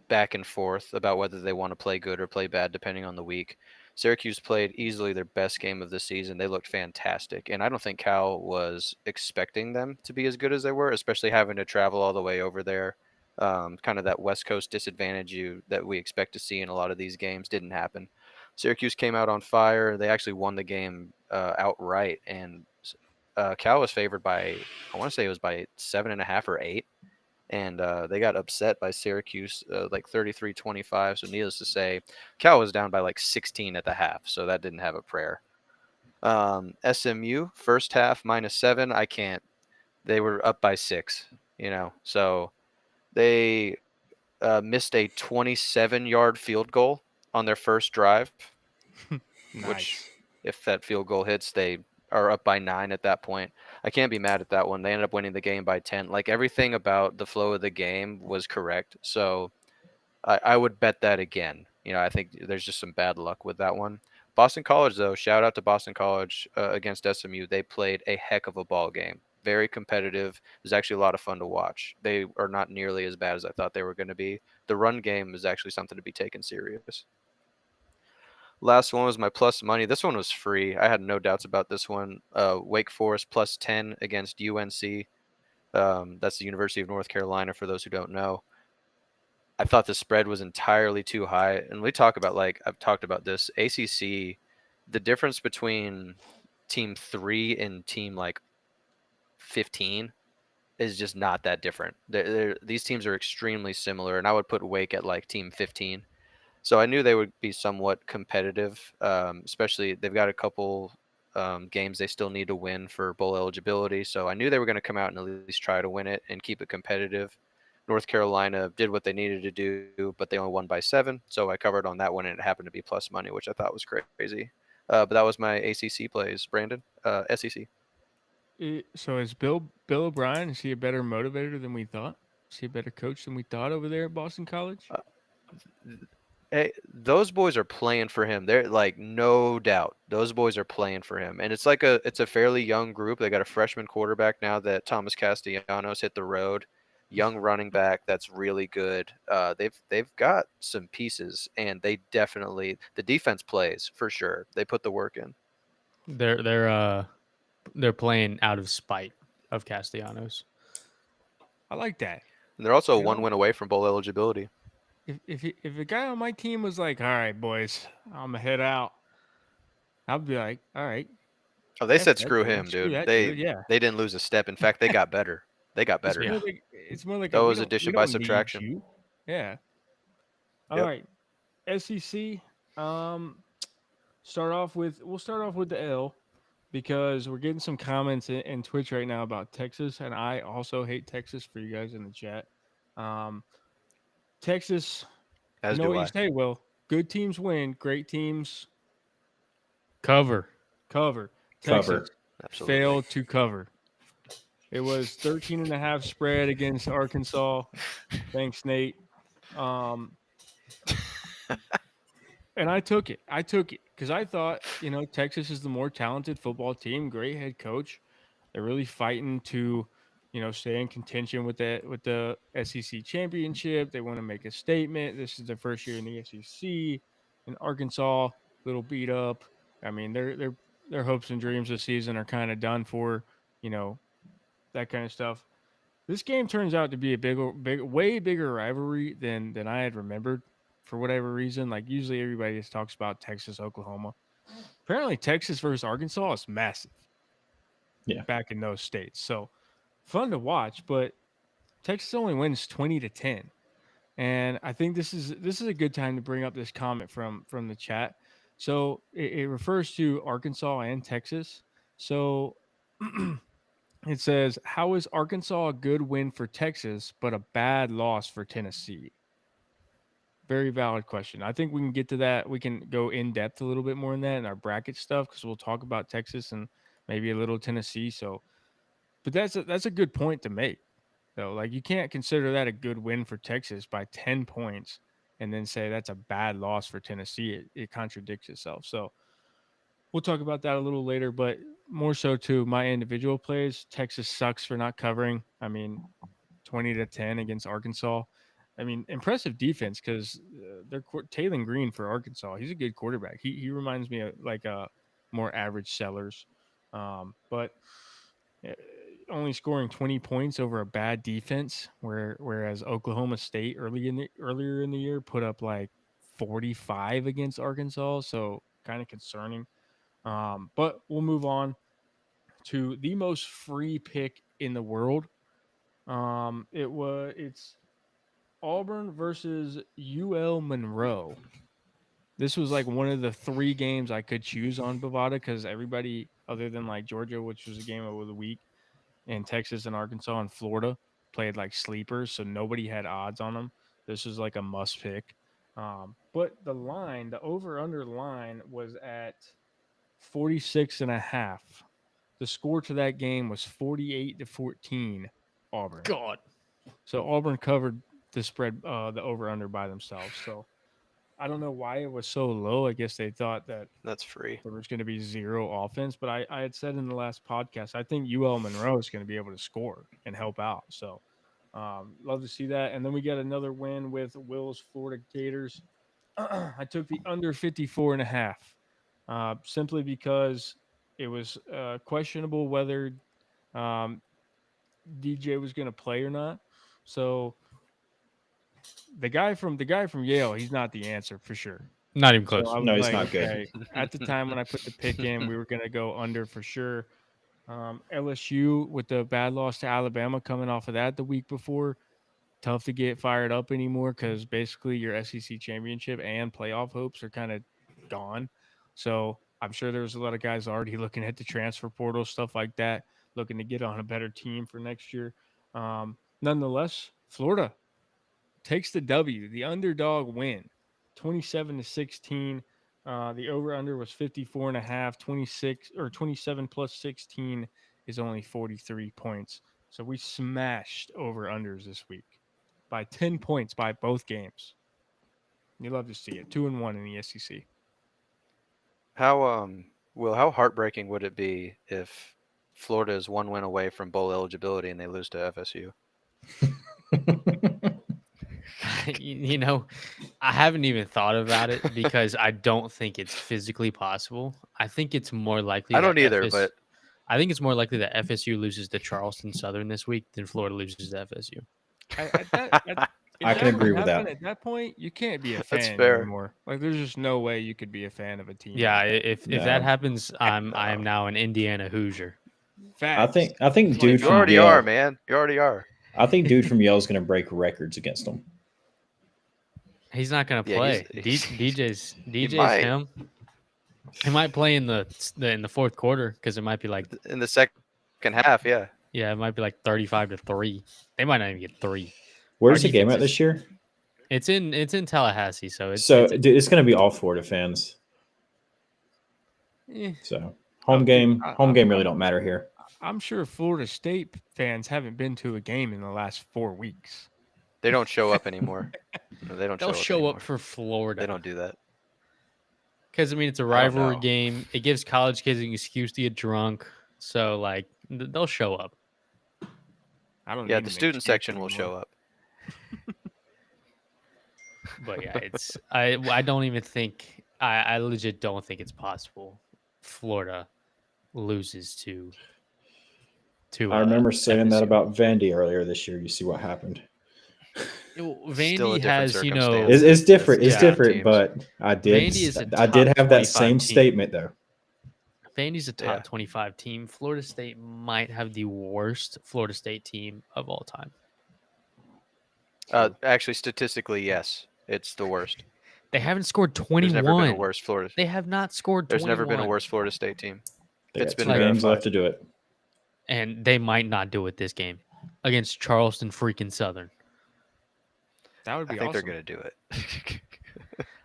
back and forth about whether they want to play good or play bad depending on the week. Syracuse played easily their best game of the season. They looked fantastic, and I don't think Cal was expecting them to be as good as they were, especially having to travel all the way over there. Kind of that West Coast disadvantage that we expect to see in a lot of these games didn't happen. Syracuse came out on fire. They actually won the game outright, and Cal was favored by, I want to say it was by 7.5 or 8. And they got upset by Syracuse like 33-25. So needless to say, Cal was down by like 16 at the half. So that didn't have a prayer. SMU, first half -7. I can't. They were up by 6, So they missed a 27-yard field goal on their first drive, which if that field goal hits, they are up by 9 at that point. I can't be mad at that one. They ended up winning the game by 10. Like everything about the flow of the game was correct. So I would bet that again. I think there's just some bad luck with that one. Boston College, though, shout out to Boston College against SMU. They played a heck of a ball game. Very competitive. It was actually a lot of fun to watch. They are not nearly as bad as I thought they were going to be. The run game is actually something to be taken serious. Last one was my plus money. This one was free. I had no doubts about this one. Wake Forest +10 against UNC. That's the University of North Carolina, for those who don't know. I thought the spread was entirely too high. And we talk about, I've talked about this, ACC, the difference between team 3 and team 15 is just not that different. These teams are extremely similar, and I would put Wake at team 15. So I knew they would be somewhat competitive, especially they've got a couple games they still need to win for bowl eligibility. So I knew they were going to come out and at least try to win it and keep it competitive. North Carolina did what they needed to do, but they only won by 7. So I covered on that one, and it happened to be plus money, which I thought was crazy. But that was my ACC plays. Brandon, SEC. So is Bill O'Brien, is he a better motivator than we thought? Is he a better coach than we thought over there at Boston College? Hey, those boys are playing for him. They're like no doubt. Those boys are playing for him. And it's a fairly young group. They got a freshman quarterback now that Thomas Castellanos hit the road. Young running back that's really good. They've got some pieces and the defense plays for sure. They put the work in. They're playing out of spite of Castellanos. I like that. And they're also You know? one win away from bowl eligibility. If a guy on my team was like, "All right, boys, I'm gonna head out," I'd be like, "All right, Oh, they F said that screw dude, him, screw dude. that They dude." Yeah, they didn't lose a step. In fact, they got better. They got better. Yeah. it's more like That a, was we addition by don't need subtraction. you. Yeah. All Yep. right, SEC. Um, we'll start off with the L because we're getting some comments in Twitch right now about Texas, and I also hate Texas for you guys in the chat. Texas, you As know do what you I. say, Will. Good teams win, great teams Cover. cover. Cover. Texas Absolutely. failed to cover. It was 13.5 spread against Arkansas. Thanks, Nate. Um, and I took it. I took it because I thought, Texas is the more talented football team, great head coach. They're really fighting to, stay in contention with the SEC championship. They want to make a statement. This is their first year in the SEC. And Arkansas, little beat up. I mean, their hopes and dreams this season are kind of done for, you know, that kind of stuff. This game turns out to be a way bigger rivalry than I had remembered for whatever reason. Like usually everybody just talks about Texas, Oklahoma. Apparently Texas versus Arkansas is massive. Yeah. Back in those states. So fun to watch, but Texas only wins 20-10. And I think this is a good time to bring up this comment from the chat. So it refers to Arkansas and Texas. So it says, "How is Arkansas a good win for Texas, but a bad loss for Tennessee?" Very valid question. I think we can get to that. We can go in depth a little bit more in that in our bracket stuff because we'll talk about Texas and maybe a little Tennessee. So, but that's a good point to make, though. Like you can't consider that a good win for Texas by 10 points and then say that's a bad loss for Tennessee. It contradicts itself. So we'll talk about that a little later, but more so to my individual plays. Texas sucks for not covering. I mean, 20-10 against Arkansas. I mean, impressive defense because they're Taylon Green for Arkansas. He's a good quarterback. He reminds me of like a more average Sellers, but uh, only scoring 20 points over a bad defense. Whereas Oklahoma State earlier in the year put up like 45 against Arkansas. So kind of concerning. But we'll move on to the most free pick in the world. It's Auburn versus UL Monroe. This was like one of the 3 games I could choose on Bovada because everybody other than like Georgia, which was a game of the week, and Texas and Arkansas and Florida played like sleepers, so nobody had odds on them. This was like a must pick. But the over under line was at 46.5. The score to that game was 48-14 Auburn. God. So Auburn covered the spread, the over under by themselves. So I don't know why it was so low. I guess they thought that That's free. there was going to be zero offense. But I had said in the last podcast, I think UL Monroe is going to be able to score and help out. So love to see that. And then we got another win with Will's Florida Gators. I took the under 54.5 simply because it was questionable whether DJ was going to play or not. So the guy from Yale, he's not the answer for sure. Not even So close. I was No, he's like, not good. okay. At the time when I put the pick in, we were going to go under for sure. LSU with the bad loss to Alabama coming off of that the week before, tough to get fired up anymore because basically your SEC championship and playoff hopes are kind of gone. So I'm sure there's a lot of guys already looking at the transfer portal, stuff like that, looking to get on a better team for next year. Nonetheless, Florida takes the W, the underdog win, 27-16. The over under was 54.5, 26 or 27 plus 16 is only 43 points. So we smashed over unders this week by 10 points by both games. You love to see it. 2-1 in the SEC. How heartbreaking would it be if Florida is 1 win away from bowl eligibility and they lose to FSU? You know, I haven't even thought about it because I don't think it's physically possible. I think it's more likely. I don't that either, but I think it's more likely that FSU loses to Charleston Southern this week than Florida loses to FSU. I can agree with that. At that point, you can't be a That's fan fair. anymore. Like, there's just no way you could be a fan of a team. Yeah, like if No. that happens, I am now an Indiana Hoosier. that. Facts. I think dude you from already Yale, are, man. You already are. I think dude from Yale is going to break records against them. He's not going to Yeah, play. he's- DJ's might. him. He might play in the fourth quarter because it might be like In the second half, yeah. it might be like 35-3. They might not even get 3. Where's Our the game defense at this year? It's in Tallahassee, so it's Dude, it's going to be all Florida fans. eh. So home game really don't matter here. I'm sure Florida State fans haven't been to a game in the last 4 weeks. They don't show up anymore. No, they don't. They'll show anymore. up for Florida. They don't do that. Because I mean, it's a don't rivalry know. game. It gives college kids an excuse to get drunk. So like, they'll show up. I don't. Yeah, need the an student excuse section will anymore. show up. But yeah, it's I don't even think I legit don't think it's possible. Florida loses to. I remember saying that FSU. about Vandy earlier this year. You see what happened. Still a Vandy different has, you know, circumstance. It's different. That's It's different different, teams. but Vandy is a I did top have that 25 same team. statement though. Vandy's a top Yeah. 25 team. Florida State might have the worst Florida State team of all time. Actually, statistically, yes, it's the worst. They haven't scored There's 21. never been a worse Florida. They have not scored There's 21. never been a worse Florida State team. They It's got been 2 games verified. left to do it. And they might not do it this game against Charleston freaking Southern. That would I be think awesome. they're gonna do it.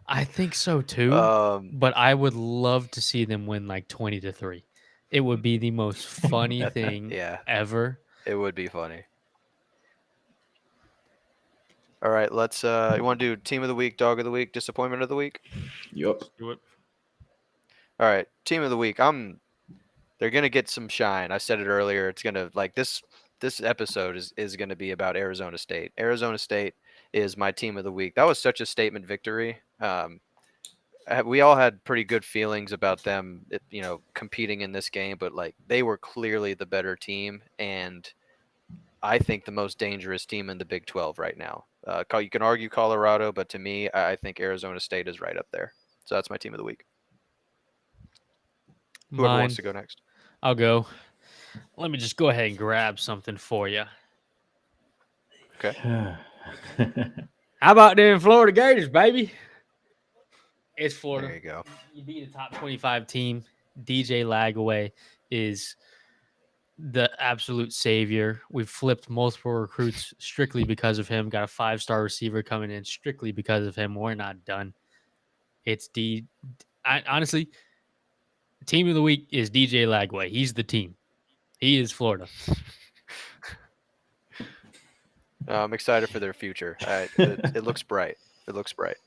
I think so too. But I would love to see them win like 20-3. It would be the most funny thing Yeah, ever. it would be funny. All right, let's. You want to do team of the week, dog of the week, disappointment of the week? Yup. Do it. All right, team of the week. They're gonna get some shine. I said it earlier. It's gonna like this. This episode is gonna be about Arizona State. Arizona State is my team of the week. That was such a statement victory. We all had pretty good feelings about them, competing in this game, but like they were clearly the better team, and I think the most dangerous team in the Big 12 right now. You can argue Colorado, but to me, I think Arizona State is right up there. So that's my team of the week. Whoever Mine, wants to go next. I'll go. Let me just go ahead and grab something for you. How about them Florida Gators, baby? It's Florida. There you go. You beat a top 25 team. DJ Lagaway is the absolute savior. We've flipped multiple recruits strictly because of him. Got a 5-star receiver coming in strictly because of him. We're not done. It's honestly, team of the week is DJ Lagway. He's the team. He is Florida. I'm excited for their future. It looks bright. It looks bright.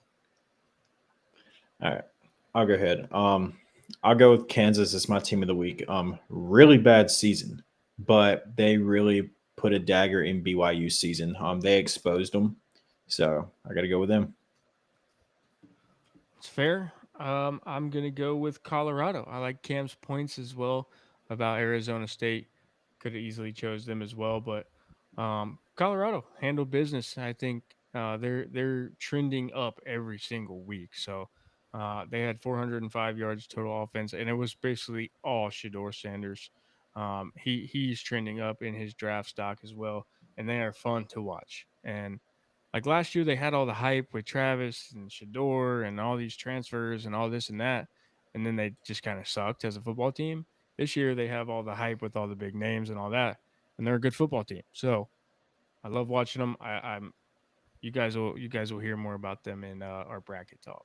All right, I'll go ahead. I'll go with Kansas as my team of the week. Really bad season, but they really put a dagger in BYU's season. They exposed them, so I got to go with them. It's fair. I'm gonna go with Colorado. I like Cam's points as well about Arizona State. Could have easily chose them as well, but Colorado handled business. I think they're trending up every single week. So they had 405 yards total offense, and it was basically all Shador Sanders. He's trending up in his draft stock as well, and they are fun to watch. And like last year, they had all the hype with Travis and Shador and all these transfers and all this and that, and then they just kind of sucked as a football team. This year, they have all the hype with all the big names and all that, and they're a good football team. So I love watching them. You guys will hear more about them in our bracket talk.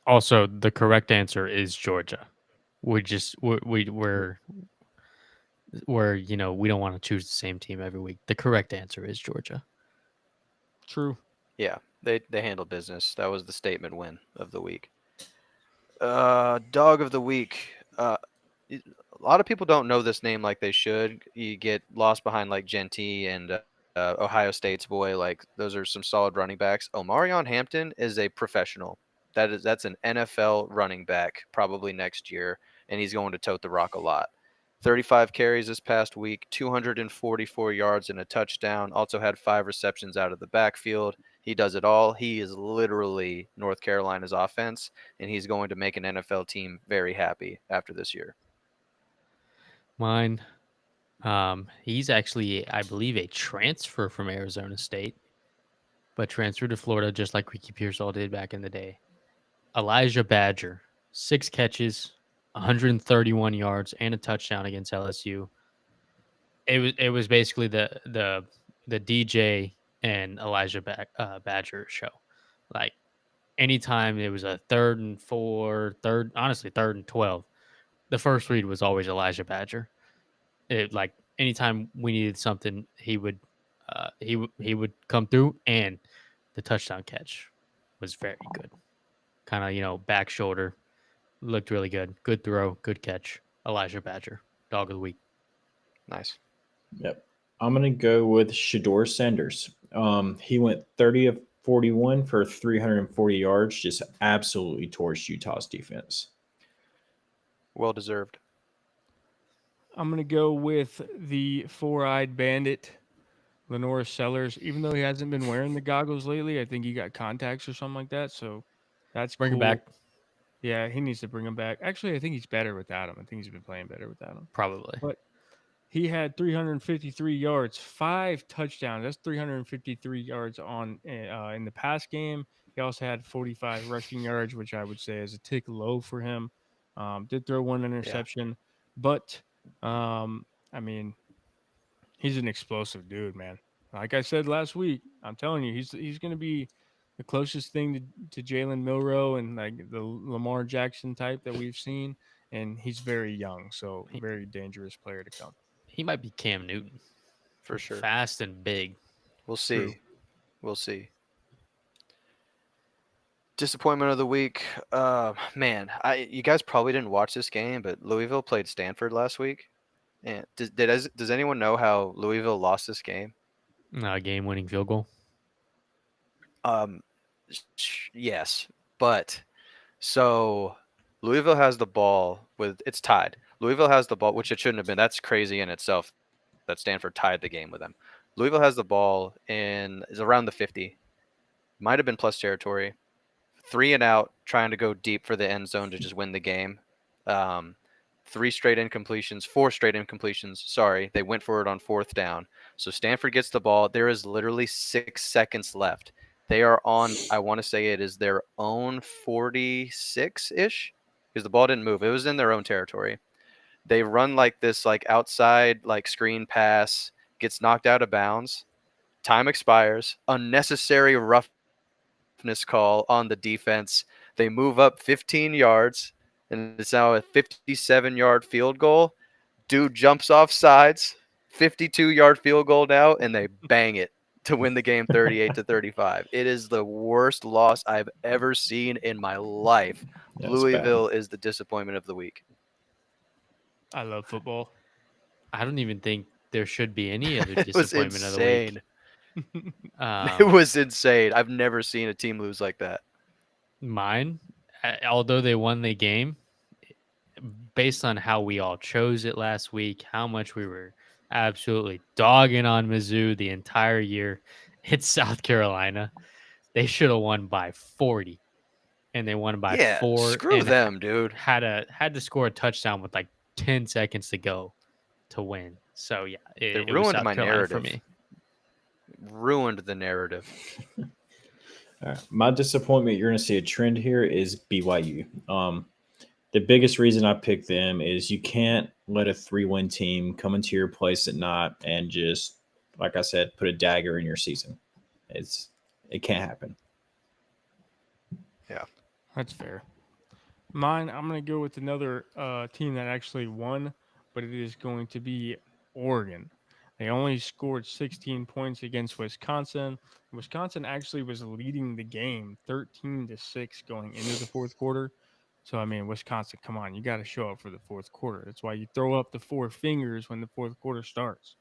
Also, the correct answer is Georgia. We're we don't want to choose the same team every week. The correct answer is Georgia. True. Yeah, They handled business. That was the statement win of the week. Dog of the week. A lot of people don't know this name like they should. You get lost behind like Genty and Ohio State's boy. Like those are some solid running backs. Omarion Hampton is a professional. That's an NFL running back probably next year, and he's going to tote the rock a lot. 35 carries this past week, 244 yards and a touchdown. Also had 5 receptions out of the backfield. He does it all. He is literally North Carolina's offense, and he's going to make an NFL team very happy after this year. Mine, he's actually, I believe, a transfer from Arizona State, but transferred to Florida just like Ricky Pearsall did back in the day. Elijah Badger, 6 catches, 131 yards, and a touchdown against LSU. It was basically the DJ and Elijah Badger show. Like anytime it was a 3rd and 4, honestly 3rd and 12, the first read was always Elijah Badger. Like anytime we needed something, he would come through, and the touchdown catch was very good. Kind of back shoulder, looked really good. Good throw, good catch. Elijah Badger, dog of the week. Nice. Yep. I'm going to go with Shador Sanders. He went 30 of 41 for 340 yards, just absolutely torched Utah's defense. Well deserved. I'm going to go with the 4-eyed bandit, Lenore Sellers. Even though he hasn't been wearing the goggles lately, I think he got contacts or something like that. So that's Bring cool. him back. Yeah, he needs to bring him back. Actually, I think he's better without him. I think he's been playing better without him. Probably. But he had 353 yards, 5 touchdowns. That's 353 yards on in the past game. He also had 45 rushing yards, which I would say is a tick low for him. Did throw 1 interception, but I mean, he's an explosive dude, man. Like I said last week, I'm telling you, he's going to be the closest thing to Jalen Milroe and like the Lamar Jackson type that we've seen. And he's very young, so very dangerous player to come. He might be Cam Newton. For sure. Fast and big. We'll see. True. We'll see. Disappointment of the week. Man, you guys probably didn't watch this game, but Louisville played Stanford last week. And does anyone know how Louisville lost this game? Game-winning field goal. Yes, but so Louisville has the ball it's tied. Louisville has the ball, which it shouldn't have been. That's crazy in itself that Stanford tied the game with them. Louisville has the ball is around the 50. Might have been plus territory. 3 and out, trying to go deep for the end zone to just win the game. 4 straight incompletions. Sorry, they went for it on 4th down. So Stanford gets the ball. There is literally 6 seconds left. They are on, I want to say it is their own 46-ish, because the ball didn't move. It was in their own territory. They run like this, like outside, like screen pass, gets knocked out of bounds. Time expires. Unnecessary roughness call on the defense. They move up 15 yards, and it's now a 57-yard field goal. Dude jumps off sides, 52-yard field goal now, and they bang it to win the game 38-35. It is the worst loss I've ever seen in my life. That's Louisville is the disappointment of the week. I love football. I don't even think there should be any other It was disappointment of the week. insane. Um, It was insane. I've never seen a team lose like that. Mine, although they won the game, based on how we all chose it last week, how much we were absolutely dogging on Mizzou the entire year, it's South Carolina. They should have won by 40, and they won by 4. Screw and them, dude. Had to score a touchdown with like 10 seconds to go to win. So yeah, They it was ruined South my Carolina for narrative. me. Ruined the narrative. All right. My disappointment, you're going to see a trend here, is BYU. The biggest reason I picked them is you can't let a 3-win team come into your place at night and just, like I said, put a dagger in your season. It can't happen. Yeah. That's fair. Mine, I'm going to go with another team that actually won, but it is going to be Oregon. They only scored 16 points against Wisconsin. Wisconsin actually was leading the game 13-6 going into the fourth quarter. So, I mean, Wisconsin, come on, you got to show up for the fourth quarter. That's why you throw up the four fingers when the fourth quarter starts.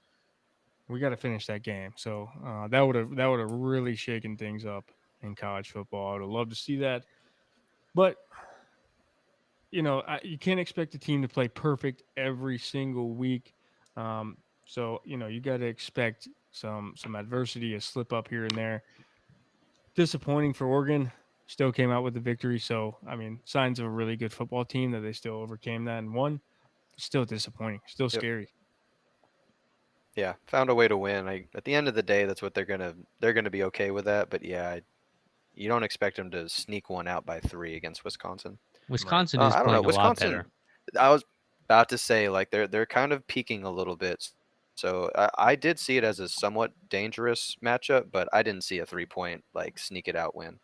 We got to finish that game. So that would have really shaken things up in college football. I would have loved to see that. But you can't expect a team to play perfect every single week. So you got to expect some adversity, a slip up here and there. Disappointing for Oregon. Still came out with the victory. So I mean, signs of a really good football team that they still overcame that and won. Still disappointing. Still scary. Yeah, found a way to win. At the end of the day, that's what they're gonna be okay with that. But yeah, you don't expect them to sneak one out by 3 against Wisconsin. Wisconsin is I don't know. playing a lot Wisconsin. better. I was about to say like they're kind of peaking a little bit. So I did see it as a somewhat dangerous matchup, but I didn't see a 3-point like sneak it out win.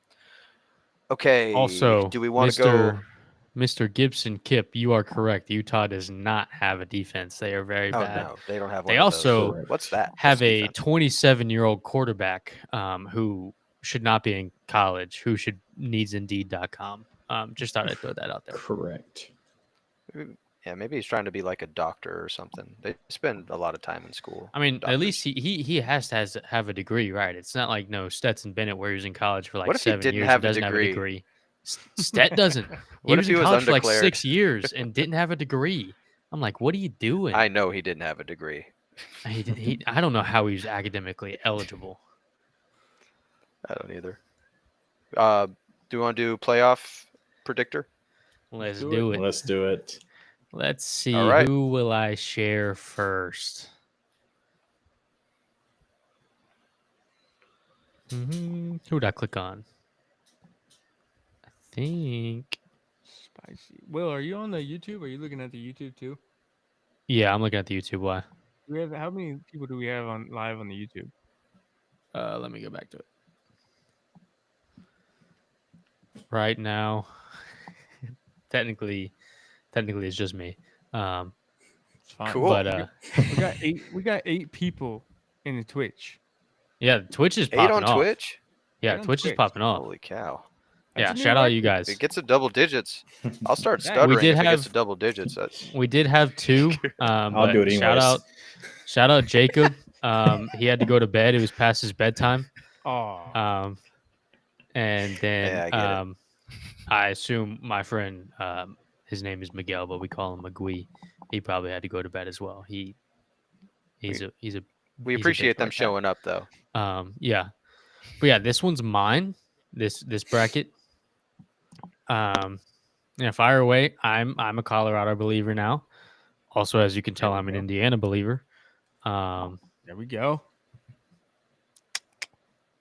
Okay. Also, do we want to go? Mr. Gibson Kip, you are correct. Utah does not have a defense. They are very Oh bad. no, they don't have. They one of also those. What's that? have What's a defense? 27-year-old quarterback who should not be in college, who needs Indeed.com. Just thought I'd throw that out there. Correct. Yeah, maybe he's trying to be like a doctor or something. They spend a lot of time in school. I mean, Doctors. at least he has to have a degree, right? It's not like Stetson Bennett where he was in college for like What if he 7 didn't years have and a doesn't have a degree? degree. Stet doesn't. What if was he in was college for like undeclared? 6 years and didn't have a degree. I'm like, what are you doing? I know he didn't have a degree. I don't know how he was academically eligible. I don't either. Do we want to do playoff predictor? Let's do it. Let's do it. Let's see. All right. Who will I share first? Who would I click on? I think. Spicy. Will, are you on the YouTube? Are you looking at the YouTube too? Yeah, I'm looking at the YouTube. Why? How many people do we have on live on the YouTube? Let me go back to it. Right now, technically it's just me. It's fine. Cool. But we got 8 people in the Twitch. yeah, Twitch is 8 popping on off. Twitch. Yeah, 8 on Twitch is Twitch. popping off. Holy cow! Yeah, That's a new shout out record. you guys. If it gets to double digits, I'll start Yeah. stuttering. We did if it gets to have- double digits. We did have 2. I'll But do it anyways. Shout out Jacob. He had to go to bed. It was past his bedtime. Oh, And then Yeah, I get it. I assume my friend, his name is Miguel, but we call him McGwee. He probably had to go to bed as well. He's We a We he's a appreciate bitch them like that. showing up though. Yeah, but yeah, this one's mine. This bracket. Yeah, fire away. I'm a Colorado believer now. Also, as you can tell, There we I'm an go. Indiana believer. there we go.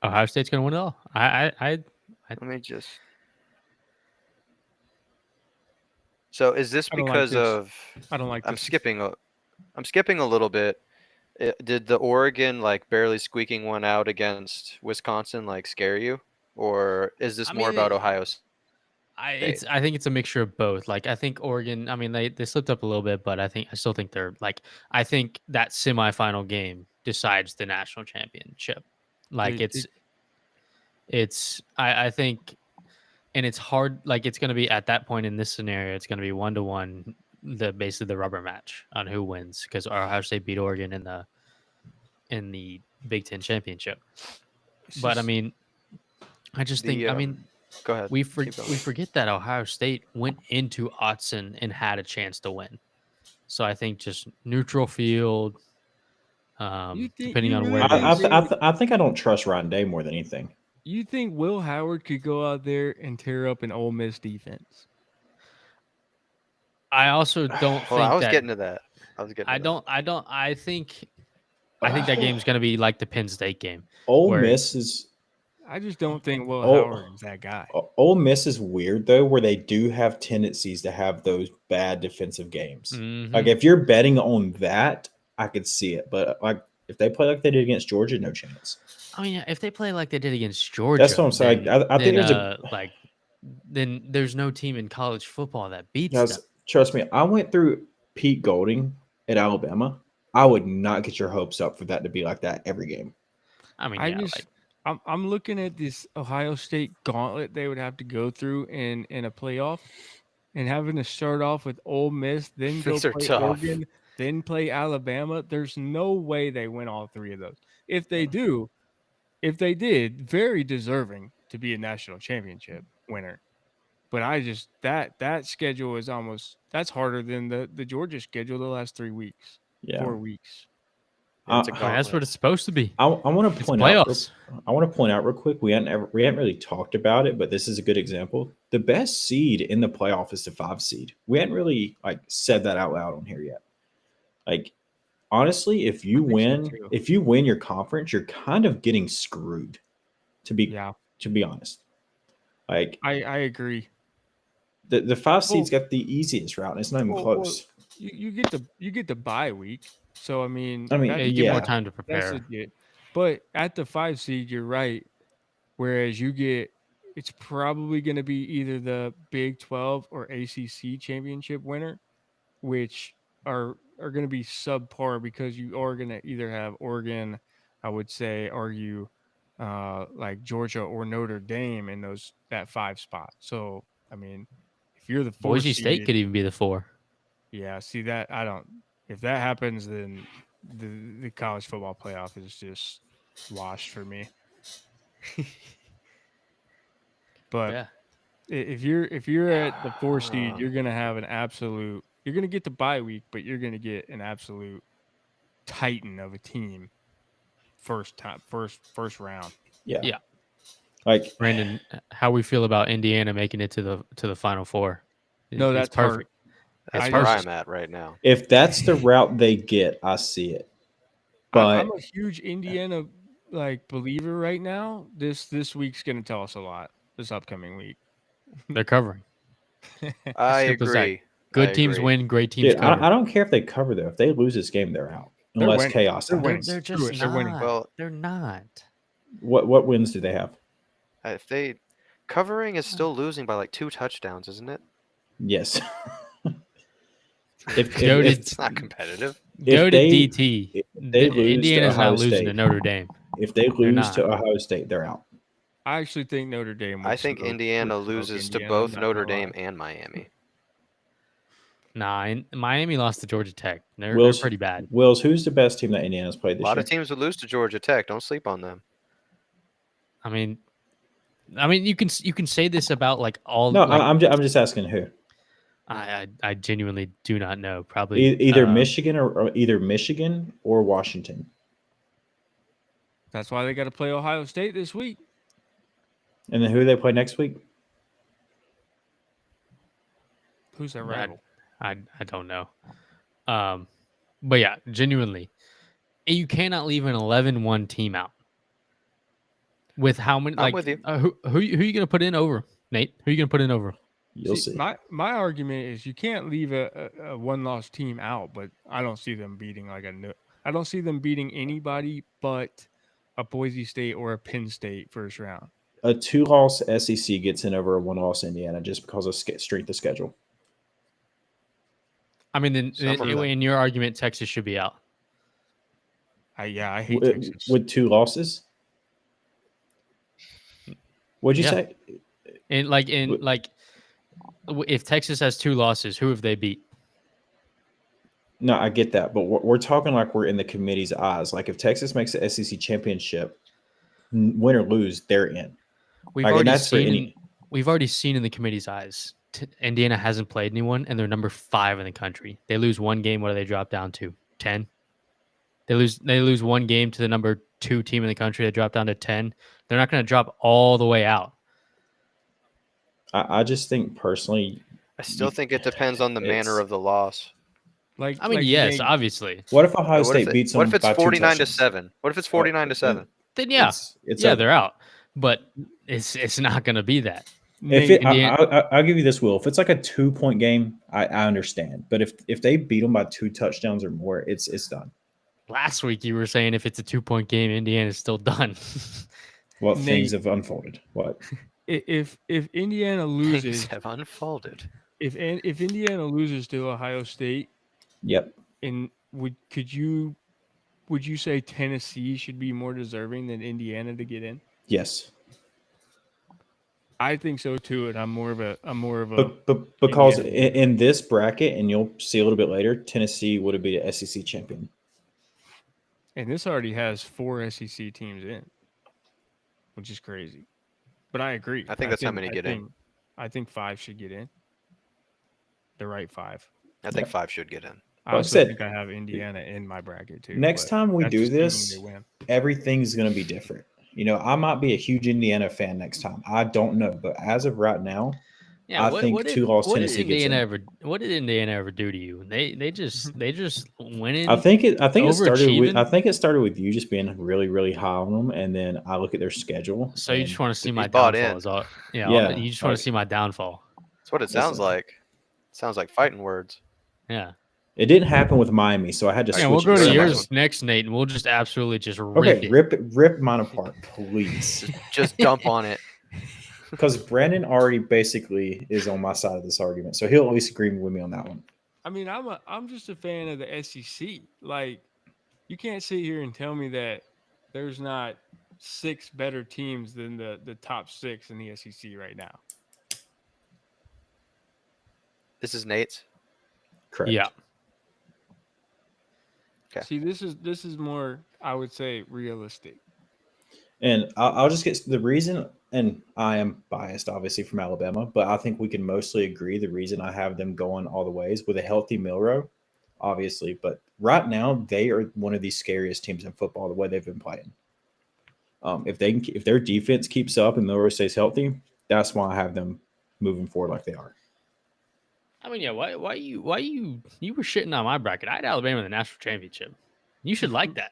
Ohio State's gonna win it all. Let me just. So is this I don't like because this. of? I don't like I'm this. skipping a little bit. Did the Oregon like barely squeaking one out against Wisconsin like scare you, or is this I more mean, about Ohio? I think it's a mixture of both. Like I think Oregon, I mean they slipped up a little bit, but I still think they're like I think that semifinal game decides the national championship. Like It- I think and it's hard like it's gonna be at that point in this scenario, it's gonna be 1-1 basically the rubber match on who wins because Ohio State beat Oregon in the Big Ten championship. It's But I just- mean I just think I mean Go ahead. we keep going. forget that Ohio State went into Autzen and had a chance to win. So I think just neutral field, You think- depending you on really where. think it is. I think I don't trust Ryan Day more than anything. you think Will Howard could go out there and tear up an Ole Miss defense? I also don't think Well, I was that. getting to that. I think that game's going to be like the Penn State game. Ole Where- Miss is I just don't think Will Oh. Howard is that guy. Ole Miss is weird though, where they do have tendencies to have those bad defensive games. Mhm. Like if you're betting on that, I could see it, but like if they play like they did against Georgia, no chance. I mean, if they play like they did against Georgia, That's what I'm saying. I think there's then there's no team in college football that beats Guys, them. trust me, I went through Pete Golding at Alabama. I would not get your hopes up for that to be like that every game. I mean, I yeah, just I'm looking at this Ohio State gauntlet they would have to go through in a playoff, and having to start off with Ole Miss, then go These are play tough. Oregon, then play Alabama. There's no way they win all three of those. If they do, if they did, very deserving to be a national championship winner. But I just that schedule is almost that's harder than the Georgia schedule the last 3 weeks, Yeah. 4 weeks. It's a I- I mean, that's what gauntlet. it's supposed to be. I want to It's point out. playoffs. I want to point out real quick. We hadn't really talked about it, but this is a good example. The best seed in the playoff is the 5 seed. We hadn't really said that out loud on here yet. Like honestly, if you think so, too. if you win your conference, you're kind of getting screwed. To be Yeah, honest, like I agree. the 5 seeds Well- got the easiest route, and it's not even Well, close. You get the bye week, so I mean, I mean, Yeah, that- you get more yeah. time to that's prepare. legit. But at the 5 seed, you're right. Whereas it's probably going to be either the Big 12 or ACC championship winner, which are going to be subpar because you are going to either have Oregon, I would say, argue like Georgia or Notre Dame in that 5 spot. So I mean, if you're the 4 Boise State seed, could even be the 4. yeah, see that I don't. If that happens, then the college football playoff is just washed for me. But Yeah. if you're at the 4 seed, you're gonna have an absolute. You're gonna get the bye week, but you're gonna get an absolute titan of a team. First round. Yeah. Yeah. Like Brandon, how we feel about Indiana making it to the Final Four? No, It's that's perfect. That's I where just- I'm at right now. if that's the route they get, I see it. But I'm a huge Indiana believer right now. This week's gonna tell us a lot. This upcoming week. They're covering. I Simple as that. agree. Good I teams agree. win. Great teams dude, cover. I don't care if they cover though. If they lose this game, they're out. They're Unless winning. chaos They're happens. winning. They're Screw just it, they're winning. not. Well- They're not. What wins do they have? If they covering is still losing by like 2 touchdowns, isn't it? Yes. if, Go to- It's not competitive. Go to they, DT. if they lose to Indiana's Ohio not losing State- to Notre Dame. if they lose not. to Ohio State, they're out. I actually think Notre Dame. I would think smoke- Indiana would smoke loses to Indiana, both not Notre gonna lie. Dame and Miami. Nah, Miami lost to Georgia Tech. They're Wills- pretty bad. Wills, who's the best team that Indiana's played A this lot year? of teams would lose to Georgia Tech. Don't sleep on them. I mean, you can say this about all. No, like, I'm just asking who. I genuinely do not know. Probably Either Michigan or either Michigan or Washington. That's why they got to play Ohio State this week. And then who do they play next week? Who's their I- rival? I don't know. But yeah, genuinely, you cannot leave an 11-1 team out. With how many? I'm with you. Who you going to put in over, Nate? Who you going to put in over? You'll see. My argument is you can't leave a one-loss team out, but I don't see them beating I don't see them beating anybody but a Boise State or a Penn State first round. A 2-loss SEC gets in over a 1-loss Indiana just because of strength of schedule. I mean, then Some of them. in your argument, Texas should be out. I hate With, Texas. with 2 losses. What'd you Yeah. say? And if Texas has 2 losses, who have they beat? No, I get that, but we're talking like we're in the committee's eyes. Like if Texas makes the SEC championship, win or lose, they're in. We've Like, and already that's for seen. any- We've already seen in the committee's eyes. Indiana hasn't played anyone, and they're number 5 in the country. They lose one game. What do they drop down to? 10. They lose one game to the number 2 team in the country. They drop down to 10. They're not going to drop all the way out. I just think personally, I still think it depends on the manner It's- of the loss. Like I mean, like yes, Nate- obviously. what if Ohio What if State beats them what if it's by 2 49 to touchdowns? 7? What if it's 49 to 7? Then yeah, It's yeah, over. they're out. But it's not going to be that. If Nate, it, Indiana- I'll give you this, Will. If it's like a 2-point game, I understand. But if they beat them by 2 touchdowns or more, it's done. Last week you were saying if it's a 2-point game, Indiana's still done. Well, Nate- things have unfolded. What? if Indiana Things loses, have unfolded. if Indiana loses to Ohio State Yep. in would you say Tennessee should be more deserving than Indiana to get in? Yes. I think so too, and I'm more of a But because Indiana. in this bracket, and you'll see a little bit later, Tennessee would have been the SEC champion. And this already has 4 SEC teams in, which is crazy. But I agree. I think that's how many get in. I think 5 should get in. The right 5. I think 5 should get in. I Like I also said, think I have Indiana in my bracket too. Next but time we that's do just assuming this, they win. everything's going to be different. You know, I might be a huge Indiana fan next time. I don't know, but as of right now, Yeah, I think two-loss Tennessee gets in. What did Indiana ever do to you? They just went in. I think it started with overachieving? you just being really, really high on them, and then I look at their schedule. So you and just want to see he's my bought downfall? in. Is all, Yeah, you just want like- to see my downfall. That's what it sounds Listen. like. It sounds like fighting words. Yeah. It didn't happen with Miami, so I had to Yeah, switch. we'll it go to somewhere. yours next, Nate, and we'll just absolutely just rip Okay, it. rip mine apart, please. Just dump on it. Because Brandon already basically is on my side of this argument, so he'll at least agree with me on that one. I mean, I'm just a fan of the SEC. Like, you can't sit here and tell me that there's not 6 better teams than the top 6 in the SEC right now. This is Nate's. Correct. Yeah. Okay. See, this is more, I would say, realistic. And I'll just get the reason, and I am biased, obviously, from Alabama, but I think we can mostly agree the reason I have them going all the ways with a healthy Milroe, obviously. But right now, they are one of the scariest teams in football, the way they've been playing. If their defense keeps up and Milroe stays healthy, that's why I have them moving forward like they are. I mean, yeah. Why you were shitting on my bracket? I had Alabama in the national championship. You should like that.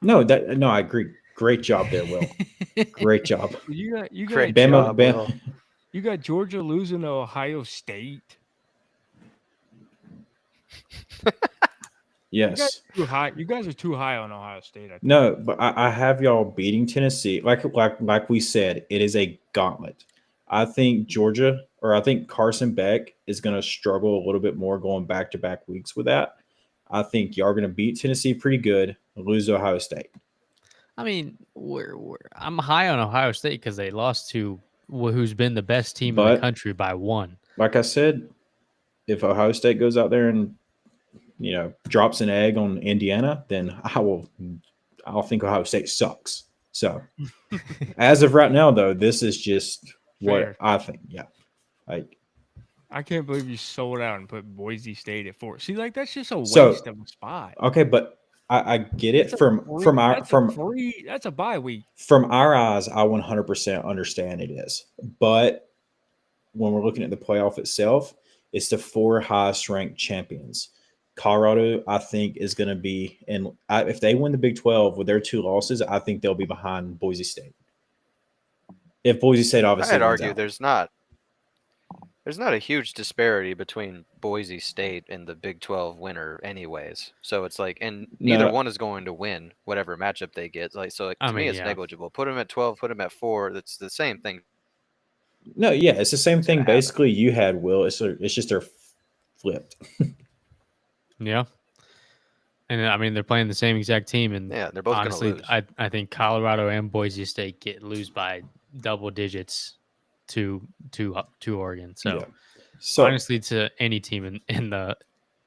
No, I agree. Great job there, Will. Great job. You got Great Bama, job, Bama. Will. you got Georgia losing to Ohio State. Yes. Too high. You guys are too high on Ohio State. I think. No, but I have y'all beating Tennessee. Like we said, it is a gauntlet. I think Georgia, or I think Carson Beck is going to struggle a little bit more going back-to-back weeks with that. I think y'all are going to beat Tennessee pretty good, lose to Ohio State. I mean, I'm high on Ohio State because they lost to who's been the best team in But- the country by 1. Like I said, if Ohio State goes out there and drops an egg on Indiana, then I'll think Ohio State sucks. So as of right now, though, this is just what Fair. I think. Yeah. Like, I can't believe you sold out and put Boise State at 4. See, like that's just a waste So- of a spot. okay, but I get it That's from that's a bye week. from our eyes. I 100% understand it is, but when we're looking at the playoff itself, it's the 4 highest ranked champions. Colorado, I think, is going to be if they win the Big 12 with their 2 losses, I think they'll be behind Boise State. If Boise State obviously I'd wins argue out. there's not a huge disparity between Boise State and the Big 12 winner anyways. So it's like, and neither No. one is going to win whatever matchup they get. To I me mean, it's yeah. negligible. Put them at 12, put them at 4. That's the same thing. No, yeah, it's the same thing. gonna happen. Basically, you had Will. It's just they're flipped. Yeah. And I mean, they're playing the same exact team, and Yeah, they're both honestly, going to lose. I think Colorado and Boise State lose by double digits to Oregon. So Yeah. So honestly, to any team in the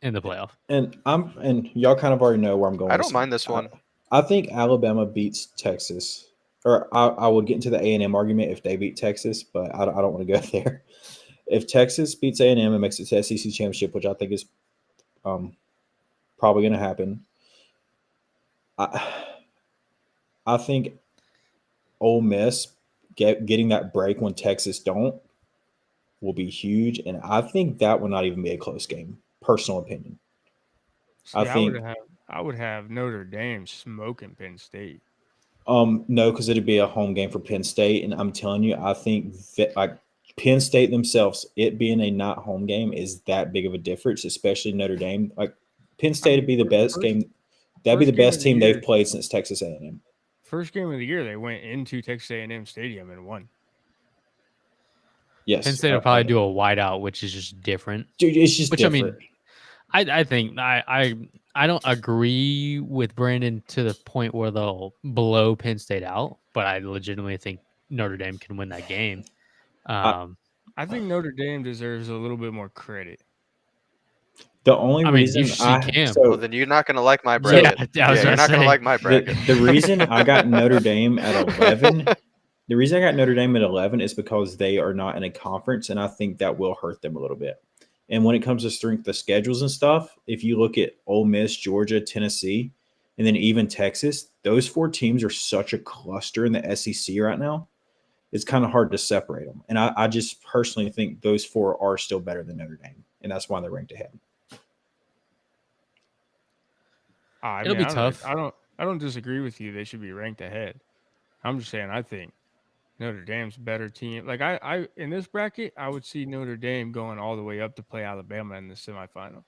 playoff. and y'all kind of already know where I'm going. I with don't mind this one. I think Alabama beats Texas, or I would get into the A&M argument if they beat Texas, but I don't want to go there. If Texas beats A&M and makes it to SEC championship, which I think is probably going to happen, I think Ole Miss getting that break when Texas don't will be huge, and I think that will not even be a close game. Personal opinion. See, I think- I would have Notre Dame smoking Penn State. No, because it'd be a home game for Penn State, and I'm telling you, I think that like Penn State themselves, it being a not home game is that big of a difference, especially Notre Dame. Like Penn State would be the best first- game. That'd be the first game best of the team year. they've played since Texas A&M. First game of the year, they went into Texas A&M Stadium and won. Yes, Penn State will probably do a whiteout, which is just different. Dude, it's just Which I different. mean, I think I don't agree with Brandon to the point where they'll blow Penn State out, but I legitimately think Notre Dame can win that game. I think Notre Dame deserves a little bit more credit. The only I mean, you reason should see Cam. Well, then you're not going to like my Yeah, bracket. I was Yeah, gonna you're not going say. to like my bracket. the reason I got Notre Dame at 11, the reason I got Notre Dame at 11 is because they are not in a conference, and I think that will hurt them a little bit. And when it comes to strength of schedules and stuff, if you look at Ole Miss, Georgia, Tennessee, and then even Texas, those 4 teams are such a cluster in the SEC right now. It's kind of hard to separate them. And I just personally think those 4 are still better than Notre Dame, and that's why they're ranked ahead. It'll be tough. I don't disagree with you. They should be ranked ahead. I'm just saying I think Notre Dame's a better team. Like I in this bracket, I would see Notre Dame going all the way up to play Alabama in the semifinal.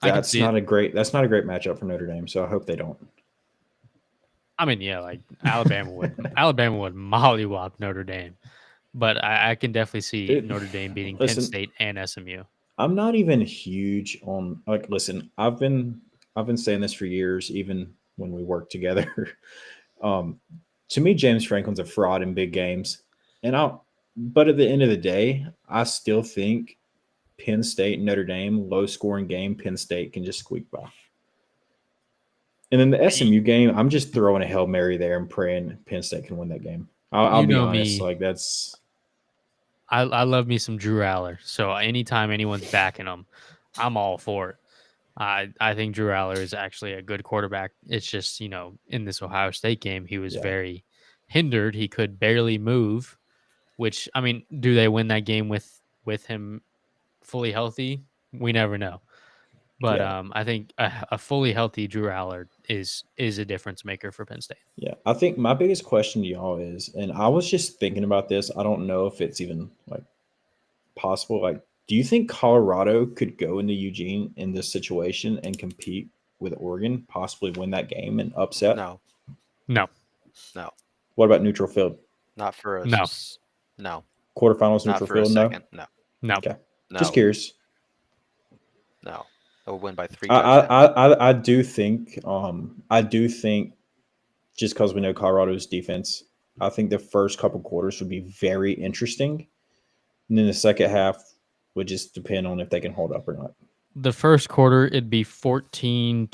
That's not a great matchup for Notre Dame, so I hope they don't. I mean, yeah, like Alabama would mollywop Notre Dame, but I can definitely see Notre Dame beating Penn State and SMU. I'm not even huge on listen, I've been saying this for years, even when we worked together. To me, James Franklin's a fraud in big games. But at the end of the day, I still think Penn State, Notre Dame, low scoring game, Penn State can just squeak by. And then the SMU game, I'm just throwing a Hail Mary there and praying Penn State can win that game. I'll be honest. I love me some Drew Aller. So anytime anyone's backing him, I'm all for it. I think Drew Aller is actually a good quarterback. It's just, in this Ohio State game, he was very hindered. He could barely move, which, I mean, do they win that game with him fully healthy? We never know. But I think a fully healthy Drew Aller is a difference maker for Penn State. Yeah, I think my biggest question to y'all is, and I was just thinking about this, I don't know if it's even possible. Do you think Colorado could go into Eugene in this situation and compete with Oregon, possibly win that game and upset? No. What about neutral field? Not for us. No. Quarterfinals Not neutral for a field? second. No. Okay. No. Just curious. No. They'll win by 3 touchdowns. I do think just because we know Colorado's defense, I think the first couple quarters would be very interesting. And then the second half would just depend on if they can hold up or not. The first quarter, it'd be 14-3,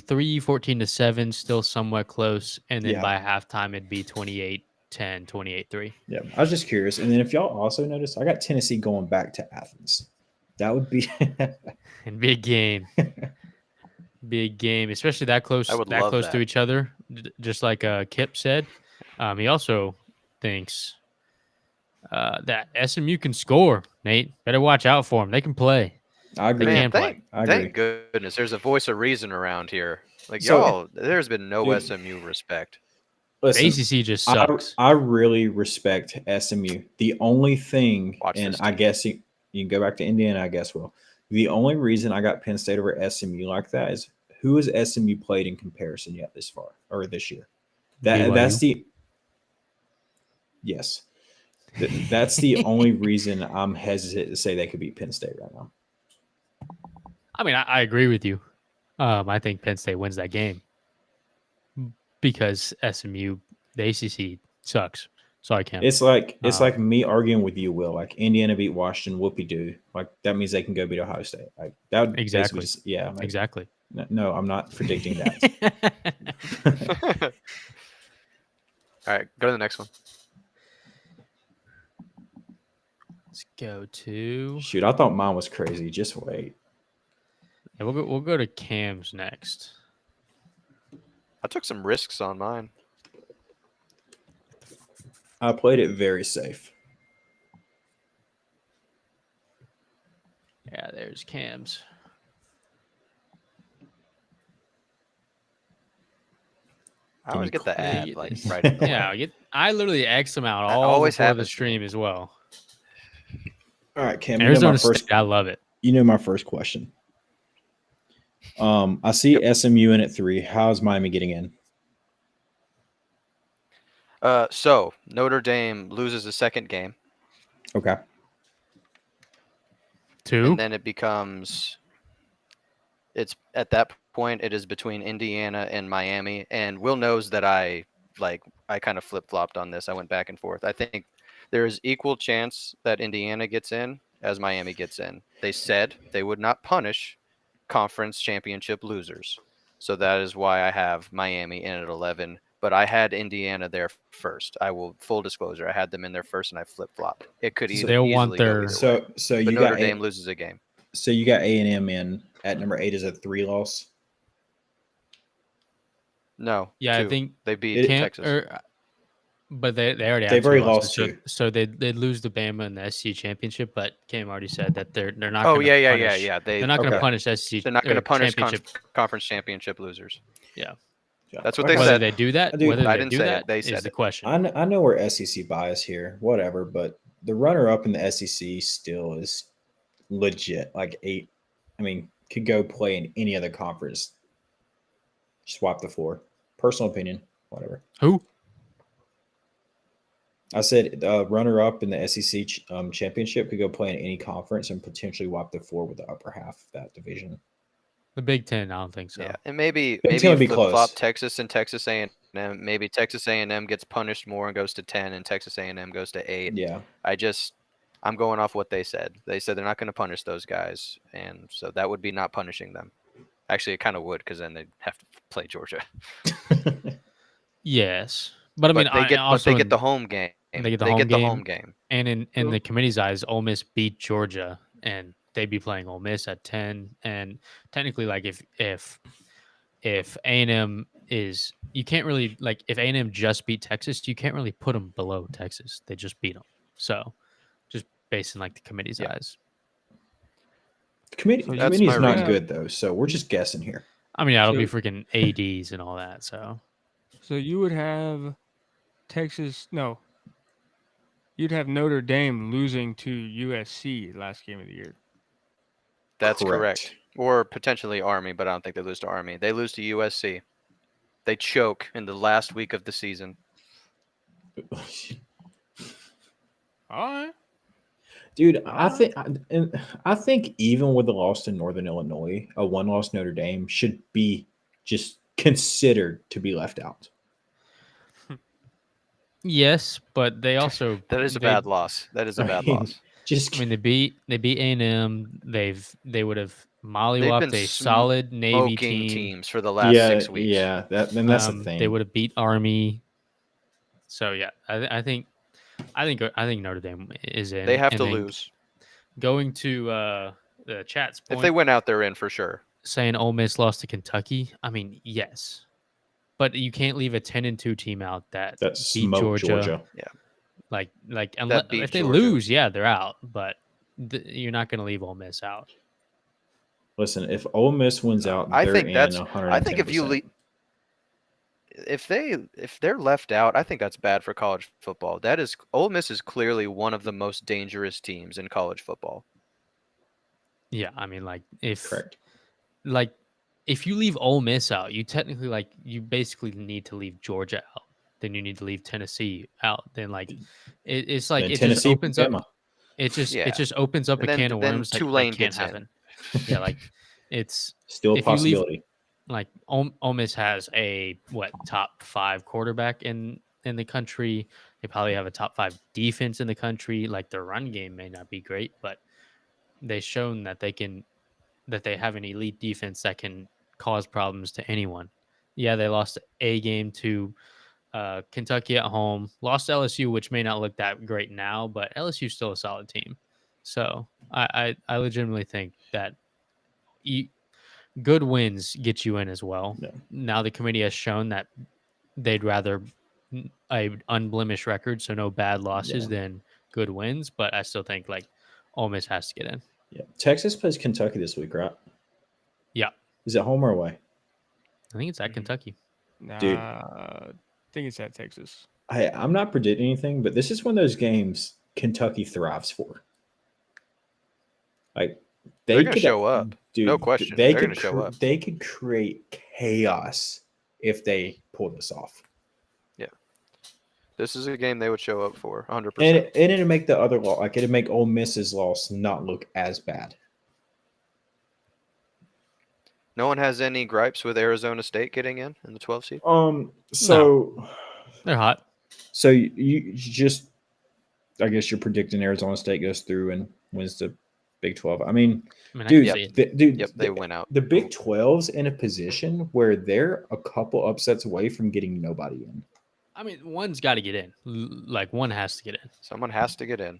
14-7, still somewhat close. And then by halftime, it'd be 28-10, 28-3. Yeah, I was just curious. And then if y'all also notice, I got Tennessee going back to Athens. That would be and big game. Big game, especially that close to each other. Just like Kip said, he also thinks that SMU can score. Nate, better watch out for them. They can play. I agree. Thank goodness there's a voice of reason around here. Y'all, there's been no SMU respect. Listen, ACC just sucks. I really respect SMU. The only thing, I guess you can go back to Indiana, I guess. Well, the only reason I got Penn State over SMU like that is who has SMU played in comparison yet this far or this year? That's the only reason I'm hesitant to say they could beat Penn State right now. I mean, I agree with you. I think Penn State wins that game because SMU, the ACC sucks. So I can't. It's like me arguing with you, Will. Indiana beat Washington, whoopie-doo. That means they can go beat Ohio State. That would exactly. Exactly. No, I'm not predicting that. All right, go to the next one. Let's go to. Shoot, I thought mine was crazy. Just wait. Yeah, we'll go to Cam's next. I took some risks on mine. I played it very safe. Yeah, there's Cam's. I always get the ad right in the way. I literally X them out all before the stream as well. All right, Cam. Arizona State, I love it. You know my first question. I see SMU in at 3. How's Miami getting in? So Notre Dame loses the second game. Okay. 2. and then it becomes. It's at that point it is between Indiana and Miami, and Will knows that I kind of flip flopped on this. I went back and forth. I think there is equal chance that Indiana gets in as Miami gets in. They said they would not punish conference championship losers, so that is why I have Miami in at 11. But I had Indiana there first. I will full disclosure. I had them in there first, and I flip flopped. It could So they'll easily want go their- either way. So But you Notre got Dame loses a game. so you got A&M in at number 8 as a 3 loss. No. Yeah, I 2. think they beat Texas. But they already had They've two already losses, lost 2. So they'd lose the Bama in the SEC championship. But Cam already said that they're not. Oh gonna yeah. They're not going to Okay. punish SEC. They're not going to punish championship. conference championship losers. Yeah. That's what they Okay. Whether said. they do that, Dude, whether I they didn't do say it. that They is said the it. question. I know we're SEC bias here, whatever, but the runner-up in the SEC still is legit. Like 8, I mean, could go play in any other conference. Swap the floor. Personal opinion, whatever. Who? I said runner-up in the SEC championship could go play in any conference and potentially wipe the floor with the upper half of that division. The Big Ten? I don't think so. Yeah, and maybe It's gonna be flip flop close. Texas and Texas A&M. Maybe Texas A&M gets punished more and goes to 10, and Texas A&M goes to 8. Yeah. I'm going off what they said. They said they're not going to punish those guys, and so that would be not punishing them. Actually, it kind of would, because then they'd have to play Georgia. Yes, but I mean, But they get the home game. They get the home game. And in the committee's eyes, Ole Miss beat Georgia, and they'd be playing Ole Miss at 10. And technically, like if A&M is, you can't really, like, if A&M just beat Texas, you can't really put them below Texas. They just beat them. So just based on like the committee's eyes. The committee, So the that's committee is my not reason. good though, so we're just guessing here. I mean, that'll be So- freaking ADs and all that. So So you would have Texas. No. You'd have Notre Dame losing to USC last game of the year. That's correct. Or potentially Army, but I don't think they lose to Army. They lose to USC. They choke in the last week of the season. All right. Dude, I think even with the loss to Northern Illinois, a 1-loss Notre Dame should be just considered to be left out. yes, but they also That is a they- bad loss. That is a bad Right. loss. Just I mean, they beat A&M. They would have been mollywopped a solid Navy Smoking team. teams for the last yeah, 6 weeks. yeah. That's the thing. They would have beat Army. So yeah, I think Notre Dame is in. They have and to then lose. Going to the chat's point, If they win out, they're in for sure. saying Ole Miss lost to Kentucky. I mean, yes, but you can't leave a 10-2 team out that beat smoked Georgia. Like unless, beat if they Georgia. lose, yeah, they're out. But you're not going to leave Ole Miss out. Listen, if Ole Miss wins out, I they're think in that's. 110%. I think if they're left out, I think that's bad for college football. That is, Ole Miss is clearly one of the most dangerous teams in college football. Yeah, I mean, like if correct. like if you leave Ole Miss out, you technically you basically need to leave Georgia out. Then you need to leave Tennessee out. Then it's like Then it Tennessee, just opens up. Bama. It Yeah. just opens up And a then- can of then worms that Tulane can't gets in. happen. Yeah, like it's Still a if you leave- possibility. like Ole Miss has a top 5 quarterback in the country. They probably have a top 5 defense in the country. Like their run game may not be great, but they've shown that they have an elite defense that can cause problems to anyone. Yeah, they lost a game to Kentucky at home, lost to LSU, which may not look that great now, but LSU is still a solid team. So I legitimately think that good wins get you in as well. Yeah. Now the committee has shown that they'd rather a unblemished record, so no bad losses, than good wins. But I still think Ole Miss has to get in. Yeah. Texas plays Kentucky this week, right? Yeah. Is it home or away? I think it's at Kentucky. Nah, Dude. I think it's at Texas. I'm not predicting anything, but this is one of those games Kentucky thrives for. Like They're gonna show up. Dude, No question. They They're could gonna show up. They could create chaos if they pull this off. This is a game they would show up for 100%. And it'd make the other loss, like it'd make Ole Miss's loss not look as bad. No one has any gripes with Arizona State getting in the 12 seed. So They're hot. so you just, I guess you're predicting Arizona State goes through and wins the Big 12. I mean, I mean, I dude, can see it. dude, Yep, they went out. The Big 12's in a position where they're a couple upsets away from getting nobody in. I mean, one's got to get in. Like one has to get in Someone has to get in.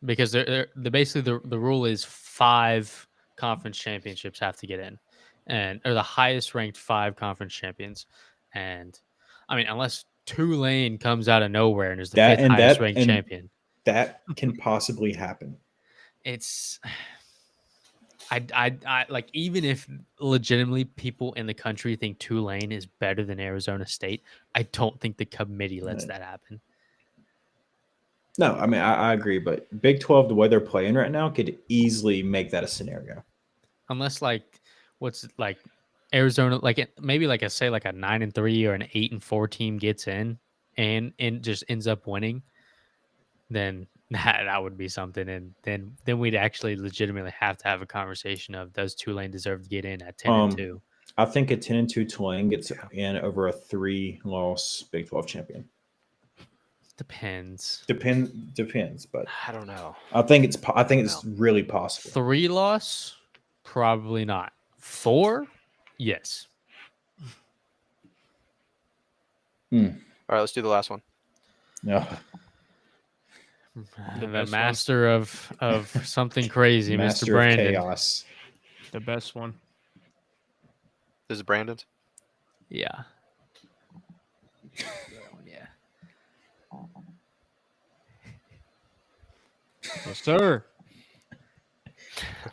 because they're basically the rule is 5 conference championships have to get in, and or the highest ranked 5 conference champions. And I mean, unless Tulane comes out of nowhere and is the 5th highest ranked champion, that can possibly happen. it's I like, even if legitimately people in the country think Tulane is better than Arizona State, I don't think the committee lets that happen. No, I mean, I agree, but Big 12, the way they're playing right now, could easily make that a scenario. Unless like what's like Arizona, like maybe like say like a 9-3 or an 8-4 team gets in and just ends up winning, then that would be something, and then we'd actually legitimately have to have a conversation of, does Tulane deserve to get in at 10-2? I think a 10-2 Tulane gets in over a 3-loss Big 12 champion. Depends, but I don't know. I think it's really possible. 3-loss, probably not. 4, yes. All right, let's do the last one. No. The master of something crazy, Master Mr. Brandon. of chaos. The best one. This is Brandon's. Yeah. Yeah. Yes, sir.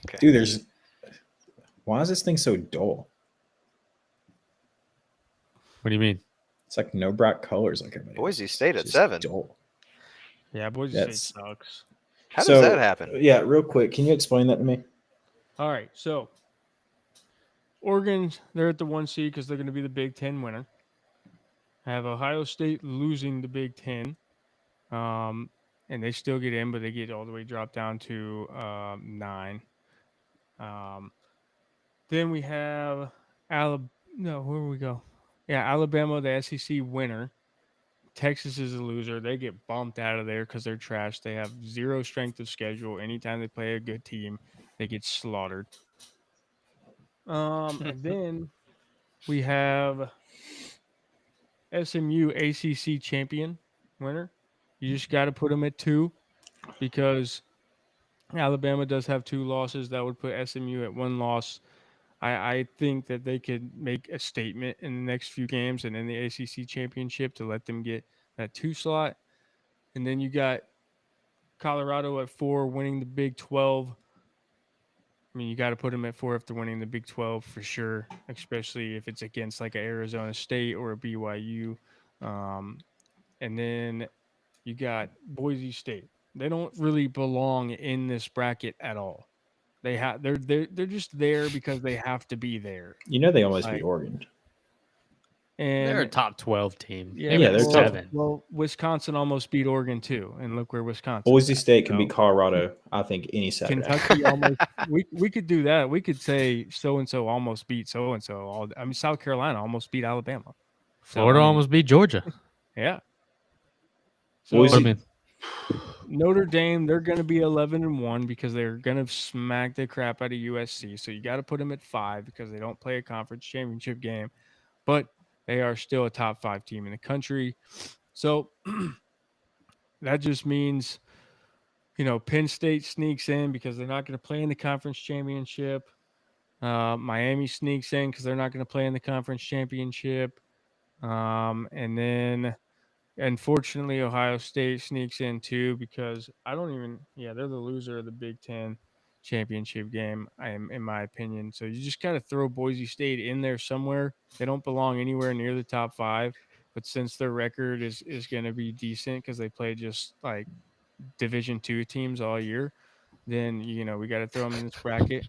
Okay. Dude, why is this thing so dull? What do you mean? It's like no bright colors like everybody. Boise State at It's just 7. dull. Yeah, Boise State sucks. How does that happen? Yeah, real quick, can you explain that to me? All right, so Oregon, they're at the 1 seed because they're going to be the Big Ten winner. I have Ohio State losing the Big Ten, and they still get in, but they get all the way dropped down to 9. Then we have Alabama. No, where do we go? Yeah, Alabama, the SEC winner. Texas is a loser. They get bumped out of there because they're trash. They have 0 strength of schedule. Anytime they play a good team, they get slaughtered. And then we have SMU ACC champion winner. You just got to put them at 2 because Alabama does have 2 losses. That would put SMU at 1 loss. I think that they could make a statement in the next few games and in the ACC championship to let them get that 2 slot. And then you got Colorado at 4 winning the Big 12. I mean, you got to put them at 4 if they're winning the Big 12 for sure, especially if it's against like an Arizona State or a BYU. And then you got Boise State. They don't really belong in this bracket at all. They're just there because they have to be there. You know they almost beat Oregon. And they're a top 12 team. Yeah, They're they're 7. Well, Wisconsin almost beat Oregon too, and look where Wisconsin. Boise State can beat Colorado, I think, any Saturday. Kentucky almost. We could do that. We could say so and so almost beat so and so. I mean, South Carolina almost beat Alabama. Florida almost beat Georgia. Yeah. So, what do you mean? Notre Dame, they're going to be 11-1 because they're going to smack the crap out of USC. So you got to put them at 5 because they don't play a conference championship game, but they are still a top 5 team in the country. So that just means, Penn State sneaks in because they're not going to play in the conference championship. Miami sneaks in because they're not going to play in the conference championship. And then, unfortunately, Ohio State sneaks in too because they're the loser of the Big Ten championship game, in my opinion. So you just got to throw Boise State in there somewhere. They don't belong anywhere near the top 5, but since their record is going to be decent because they play just like Division II teams all year, then, we got to throw them in this bracket.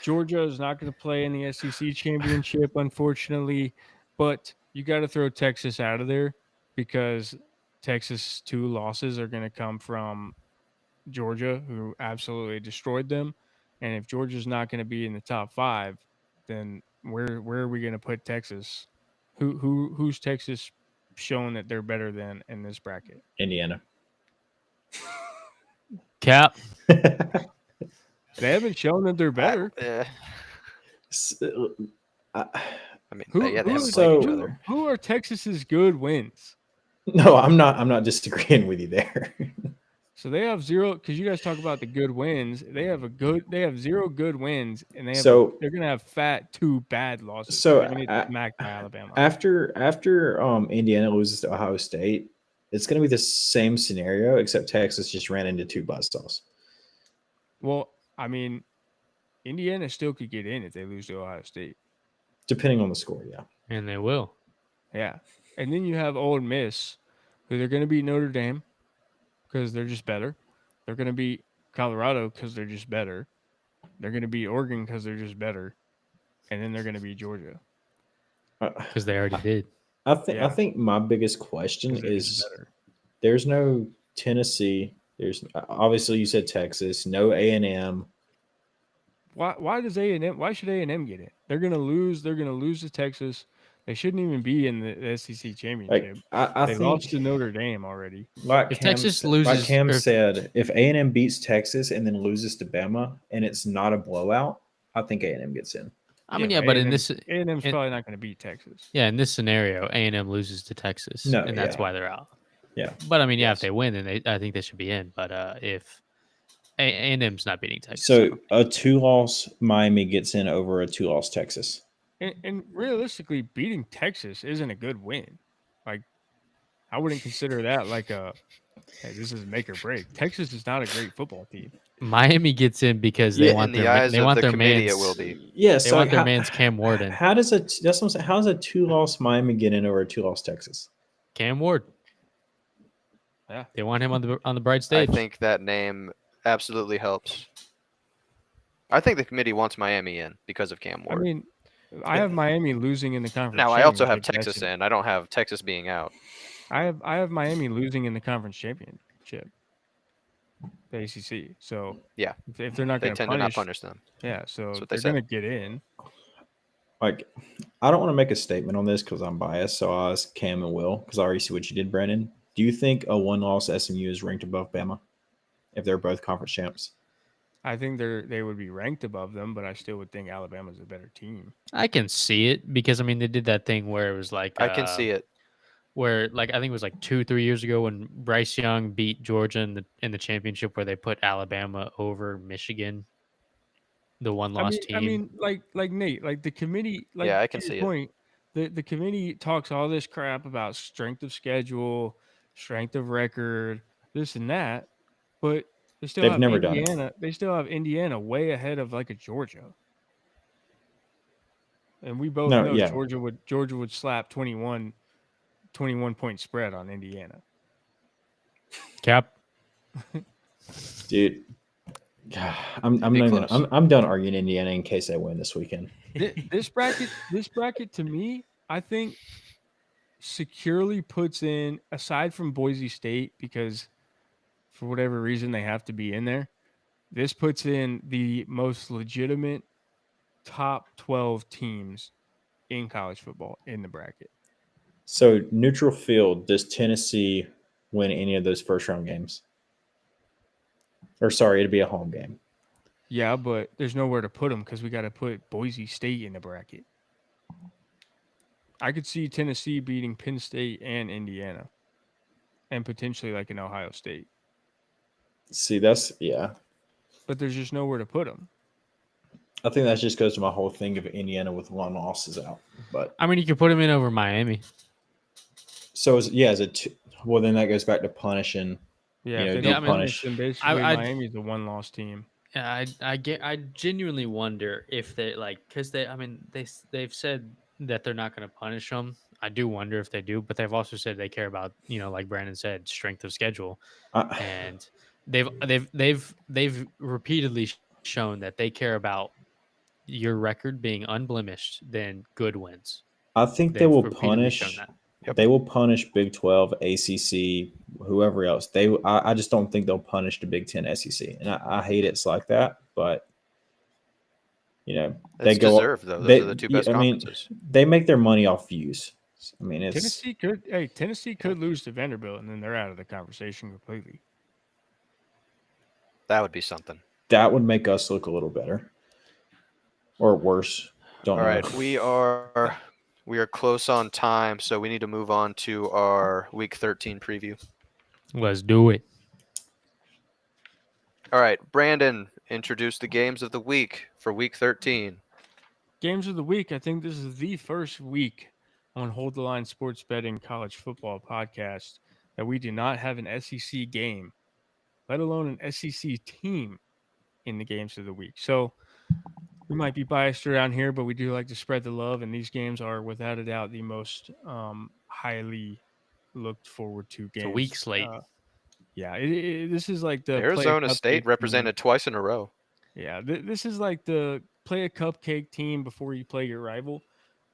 Georgia is not going to play in the SEC championship, unfortunately, but you got to throw Texas out of there because Texas' 2 losses are going to come from Georgia, who absolutely destroyed them. And if Georgia's not going to be in the top 5, then where are we going to put Texas? Who's Texas shown that they're better than in this bracket? Indiana. Cap. They haven't shown that they're better. S- I mean, Who, yeah, they who, haven't is- played each who- other. who are Texas's good wins? no, I'm not disagreeing with you there. So they have 0 because you guys talk about the good wins. They have 0 good wins, and they're gonna have 2 bad losses. So, they're gonna get smacked by Alabama. After Indiana loses to Ohio State, it's going to be the same scenario, except Texas just ran into 2 buzzsaws. Well, I mean, Indiana still could get in if they lose to Ohio State. Depending on the score, yeah. And they will. Yeah, and then you have Ole Miss, who they're gonna beat Notre Dame because they're just better. They're gonna beat Colorado because they're just better. They're gonna beat Oregon because they're just better, and then they're gonna beat Georgia. Because they already did. I Yeah. think my biggest question 'cause they're just is better. there's no Tennessee. There's obviously you said Texas, no A&M. Why does A&M? Why should A&M get it? They're gonna lose. They're gonna lose to Texas. They shouldn't even be in the SEC championship. Like I They think lost to Notre Dame already. like If Cam, Texas like loses- Cam or- said, if A&M beats Texas and then loses to Bama and it's not a blowout, I think A&M gets in. I mean, yeah, but in this, A&M's in- probably not going to beat Texas. yeah, in this scenario, A&M loses to Texas, No, and that's yeah. why they're out. Yeah. But I mean, yeah, Yes. if they win, then I think they should be in. But if A&M's not beating Texas, So a 2-loss Miami gets in over a 2-loss Texas. And realistically, beating Texas isn't a good win. Like, I wouldn't consider that like hey, this is make or break. Texas is not a great football team. Miami gets in because they Yeah, want in the their eyes they of want the their committee, man's it will be. Yes, they so want their how- man's Cam Ward in. How does that's what I'm saying. How does a 2-loss Miami get in over a 2-loss Texas? Cam Ward. Yeah. They want him on the bright I stage. think that name absolutely helps. I think the committee wants Miami in because of Cam I Ward. mean, I have Miami losing in the conference. Now I also have championship. That's Texas it. in. I don't have Texas being out. I have Miami losing in the conference championship, the ACC. So Yeah. if they're not They going to tend to not punish, punish them. yeah, so That's what they they're going said. to get in. Like, I don't want to make a statement on this because I'm biased. So I'll ask Cam and Will because I already see what you did, Brandon. Do you think a 1-loss SMU is ranked above Bama if they're both conference champs? I think they would be ranked above them, but I still would think Alabama's a better team. I can see it because I mean they did that thing where it was like I can see it. where like I think it was like 2-3 years ago when Bryce Young beat Georgia in the championship where they put Alabama over Michigan, the one loss team. I mean, like Nate, like the committee. Like, Yeah, I to can your see it. point, the committee talks all this crap about strength of schedule, strength of record, this and that, but they still They've have never done it. Indiana. They still have Indiana way ahead of like a Georgia. And we both No, know yeah. Georgia would slap 21 point spread on Indiana. Cap. Dude, I'm Be not close. gonna, I'm done arguing Indiana in case they win this weekend. This bracket to me, I think securely puts in, aside from Boise State, because for whatever reason they have to be in there, this puts in the most legitimate top 12 teams in college football in the bracket. So neutral field, does Tennessee win any of those first round games? Or sorry, it'd be a home game. Yeah, but there's nowhere to put them because we got to put Boise State in the bracket. I could see Tennessee beating Penn State and Indiana, and potentially like an Ohio State. See, that's yeah. But there's just nowhere to put them. I think that just goes to my whole thing of Indiana with 1 loss is out. But I mean, you could put him in over Miami. so well then that goes back to punishing. Yeah, You know, if they do don't punish. punish, then basically I- Miami's the one-loss team. Yeah, I genuinely wonder if they because they've said that they're not going to punish them. I do wonder if they do, but they've also said they care about like Brandon said, strength of schedule, and they've repeatedly shown that they care about your record being unblemished than good wins. I think they They've will repeatedly punish. shown that. Yep. They will punish Big 12, ACC, whoever else. I just don't think they'll punish the Big 10, SEC, and I hate it's like that. But they It's go. deserved though. Those are the two best I mean, conferences. they make their money off views. I mean, it's Tennessee could lose to Vanderbilt, and then they're out of the conversation completely. That would be something. That would make us look a little better or worse. Don't All know. right, we are close on time, so we need to move on to our Week 13 preview. Let's do it. All right, Brandon, introduce the games of the week for Week 13. Games of the week. I think this is the first week on Hold the Line Sports Betting College Football Podcast that we do not have an SEC game, let alone an SEC team in the games of the week. So we might be biased around here, but we do like to spread the love, and these games are without a doubt the most highly looked forward to games. It's a weak slate. This is like the Arizona State represented twice in a row. Yeah, this is like the play a cupcake team before you play your rival,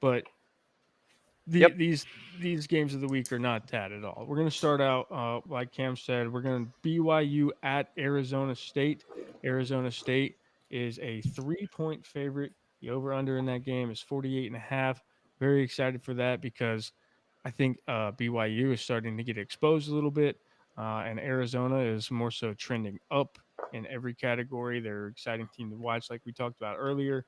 but these games of the week are not that at all. We're going to start out, like Cam said, we're going to BYU at Arizona State. Arizona State is a 3-point favorite. The over-under in that game is 48.5. Very excited for that because I think BYU is starting to get exposed a little bit, and Arizona is more so trending up in every category. They're an exciting team to watch, like we talked about earlier.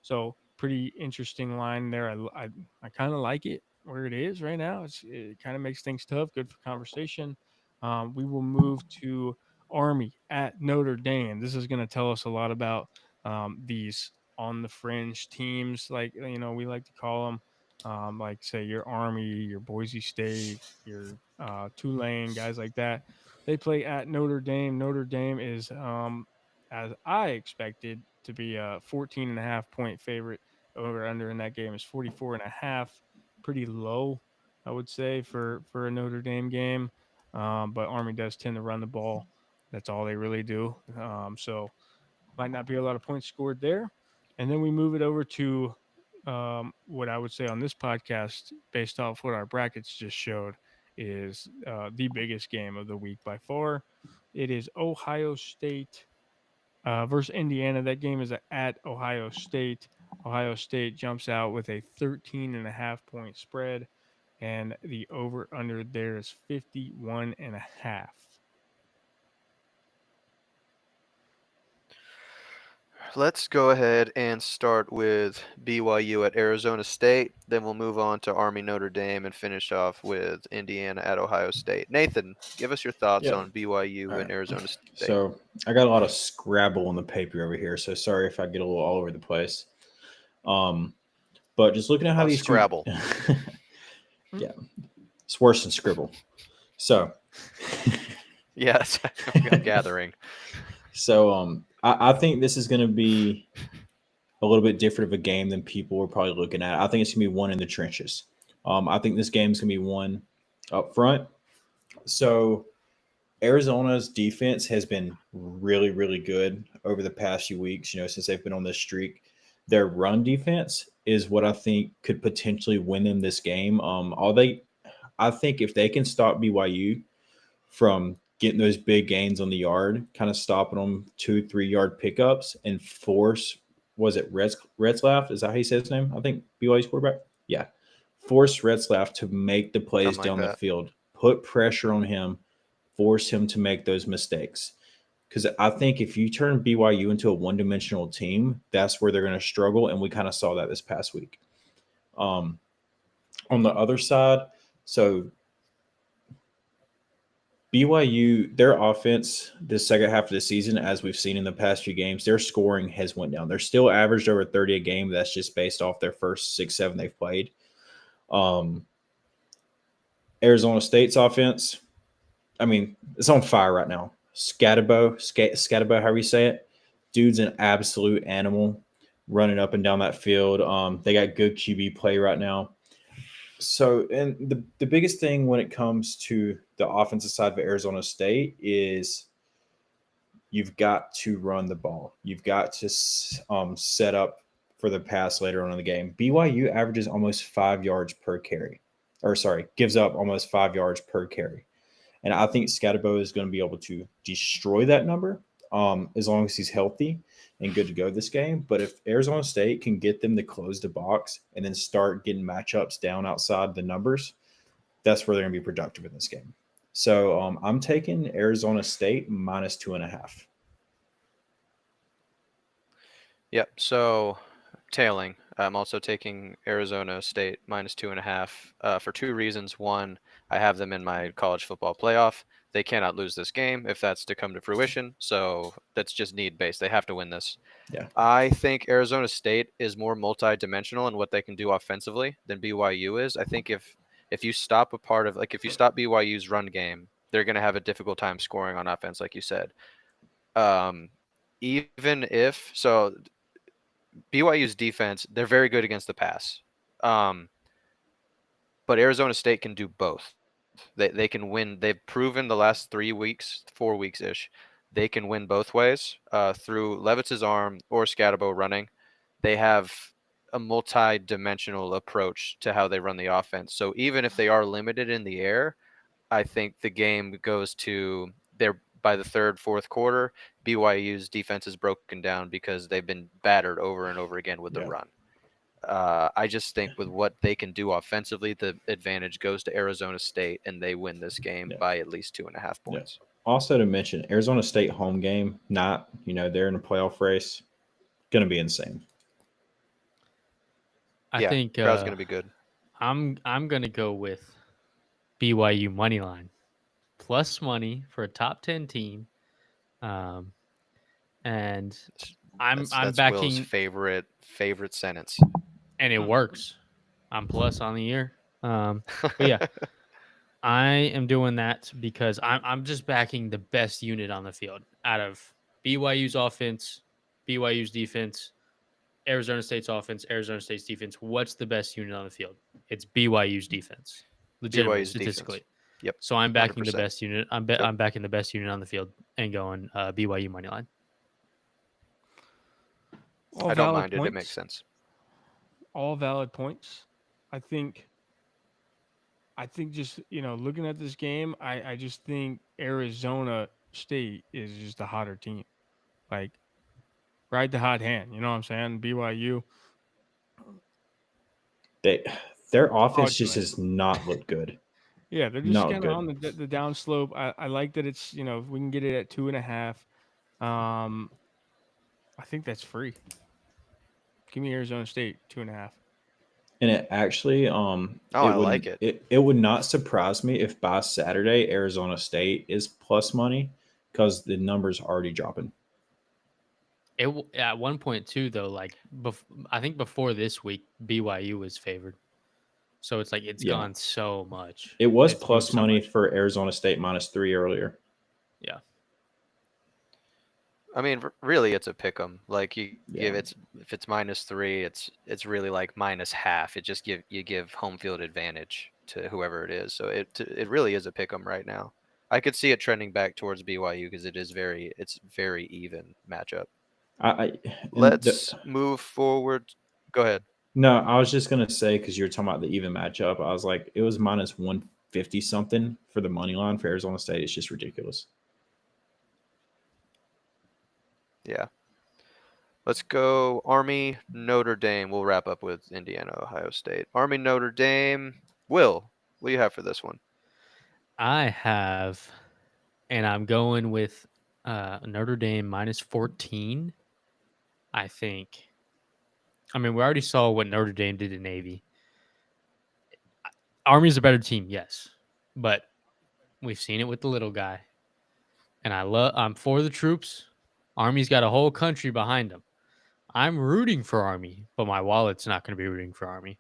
So pretty interesting line there. I kind of like it where it is right now. It kind of makes things tough. Good for conversation. We will move to Army at Notre Dame. This is going to tell us a lot about these on the fringe teams, like we like to call them. Like say your Army, your Boise State, your Tulane, guys like that. They play at Notre Dame. Notre Dame is, as I expected, to be a 14.5-point favorite. Over under in that game is 44.5. Pretty low, I would say, for a Notre Dame game. But Army does tend to run the ball. That's all they really do. So might not be a lot of points scored there. And then we move it over to what I would say on this podcast, based off what our brackets just showed, is the biggest game of the week by far. It is Ohio State versus Indiana. That game is at Ohio State. Ohio State jumps out with a 13.5-point spread, and the over-under there is 51.5. Let's go ahead and start with BYU at Arizona State. Then we'll move on to Army Notre Dame and finish off with Indiana at Ohio State. Nathan, give us your thoughts on BYU and Arizona State. So I got a lot of Scrabble on the paper over here, so sorry if I get a little all over the place. But just looking at how these Scrabble. Yeah, it's worse than Scribble. So yes, I'm gathering. So I think this is going to be a little bit different of a game than people were probably looking at. I think it's going to be one in the trenches. I think this game is going to be one up front. So Arizona's defense has been really, really good over the past few weeks, since they've been on this streak. Their run defense is what I think could potentially win them this game. I think if they can stop BYU from getting those big gains on the yard, kind of stopping them 2-3 yard pickups and force, was it Retzlaff? Is that how you say his name? I think BYU's quarterback. Yeah. Force Retzlaff to make the plays down the field, put pressure on him, force him to make those mistakes. Because I think if you turn BYU into a one-dimensional team, that's where they're going to struggle, and we kind of saw that this past week. On the other side, so BYU, their offense, the second half of the season, as we've seen in the past few games, their scoring has went down. They're still averaged over 30 a game. That's just based off their first 6-7 they've played. Arizona State's offense, I mean, it's on fire right now. Scatabo, however you say it. Dude's an absolute animal running up and down that field. They got good QB play right now. So, and the biggest thing when it comes to the offensive side of Arizona State is you've got to run the ball. You've got to set up for the pass later on in the game. BYU averages almost 5 yards per carry. gives up almost 5 yards per carry. And I think Scatterbo is going to be able to destroy that number as long as he's healthy and good to go this game. But if Arizona State can get them to close the box and then start getting matchups down outside the numbers, that's where they're going to be productive in this game. So I'm taking Arizona State minus 2.5. Yep. So tailing. I'm also taking Arizona State minus 2.5 for two reasons. One, I have them in my college football playoff. They cannot lose this game if that's to come to fruition. So that's just need based. They have to win this. Yeah. I think Arizona State is more multi-dimensional in what they can do offensively than BYU is. I think if you stop if you stop BYU's run game, they're going to have a difficult time scoring on offense, like you said. Even if so, BYU's defense, they're very good against the pass. But Arizona State can do both. They can win. They've proven the last 4 weeks ish, they can win both ways through Levitz's arm or Scatterbo running. They have a multi-dimensional approach to how they run the offense. So even if they are limited in the air, I think the game goes to by the third, fourth quarter, BYU's defense is broken down because they've been battered over and over again with the run. I just think with what they can do offensively, the advantage goes to Arizona State, and they win this game by at least 2.5 points. Also to mention, Arizona State home game, they're in a playoff race, going to be insane. I think crowd's going to be good. I'm going to go with BYU money line. Plus money for a top 10 team. And I'm backing Will's favorite sentence. And it works. I'm plus on the year. But yeah, I am doing that because I'm just backing the best unit on the field out of BYU's offense, BYU's defense, Arizona State's offense, Arizona State's defense. What's the best unit on the field? It's BYU's defense. Legitimately, statistically. Defense. Yep. So I'm backing 100%. the best unit. I'm backing the best unit on the field and going BYU money line. I don't mind it. It makes sense. All valid points. I think just, looking at this game, I just think Arizona State is just a hotter team. Like, ride the hot hand. You know what I'm saying? BYU. Their offense just does not look good. Yeah, they're just kind of on the downslope. I like that it's, if we can get it at 2.5. I think that's free. Give me Arizona State 2.5. And it actually, I like it. It would not surprise me if by Saturday Arizona State is plus money because the numbers are already dropping. It at 1.2 though, I think before this week BYU was favored, so it's like it's gone so much. It was plus money for Arizona State -3 earlier. Yeah. I mean, really, it's a pick 'em. Like if it's -3, it's really like -half. It just give home field advantage to whoever it is. So it really is a pick 'em right now. I could see it trending back towards BYU because it's very even matchup. Let's move forward. Go ahead. No, I was just gonna say because you were talking about the even matchup. I was like, it was -150 something for the money line for Arizona State. It's just ridiculous. Yeah. Let's go Army, Notre Dame. We'll wrap up with Indiana, Ohio State. Army, Notre Dame. Will, what do you have for this one? I have, and I'm going with Notre Dame -14. I think. I mean, we already saw what Notre Dame did to Navy. Army's a better team, yes, but we've seen it with the little guy. And I'm for the troops. Army's got a whole country behind them. I'm rooting for Army, but my wallet's not going to be rooting for Army.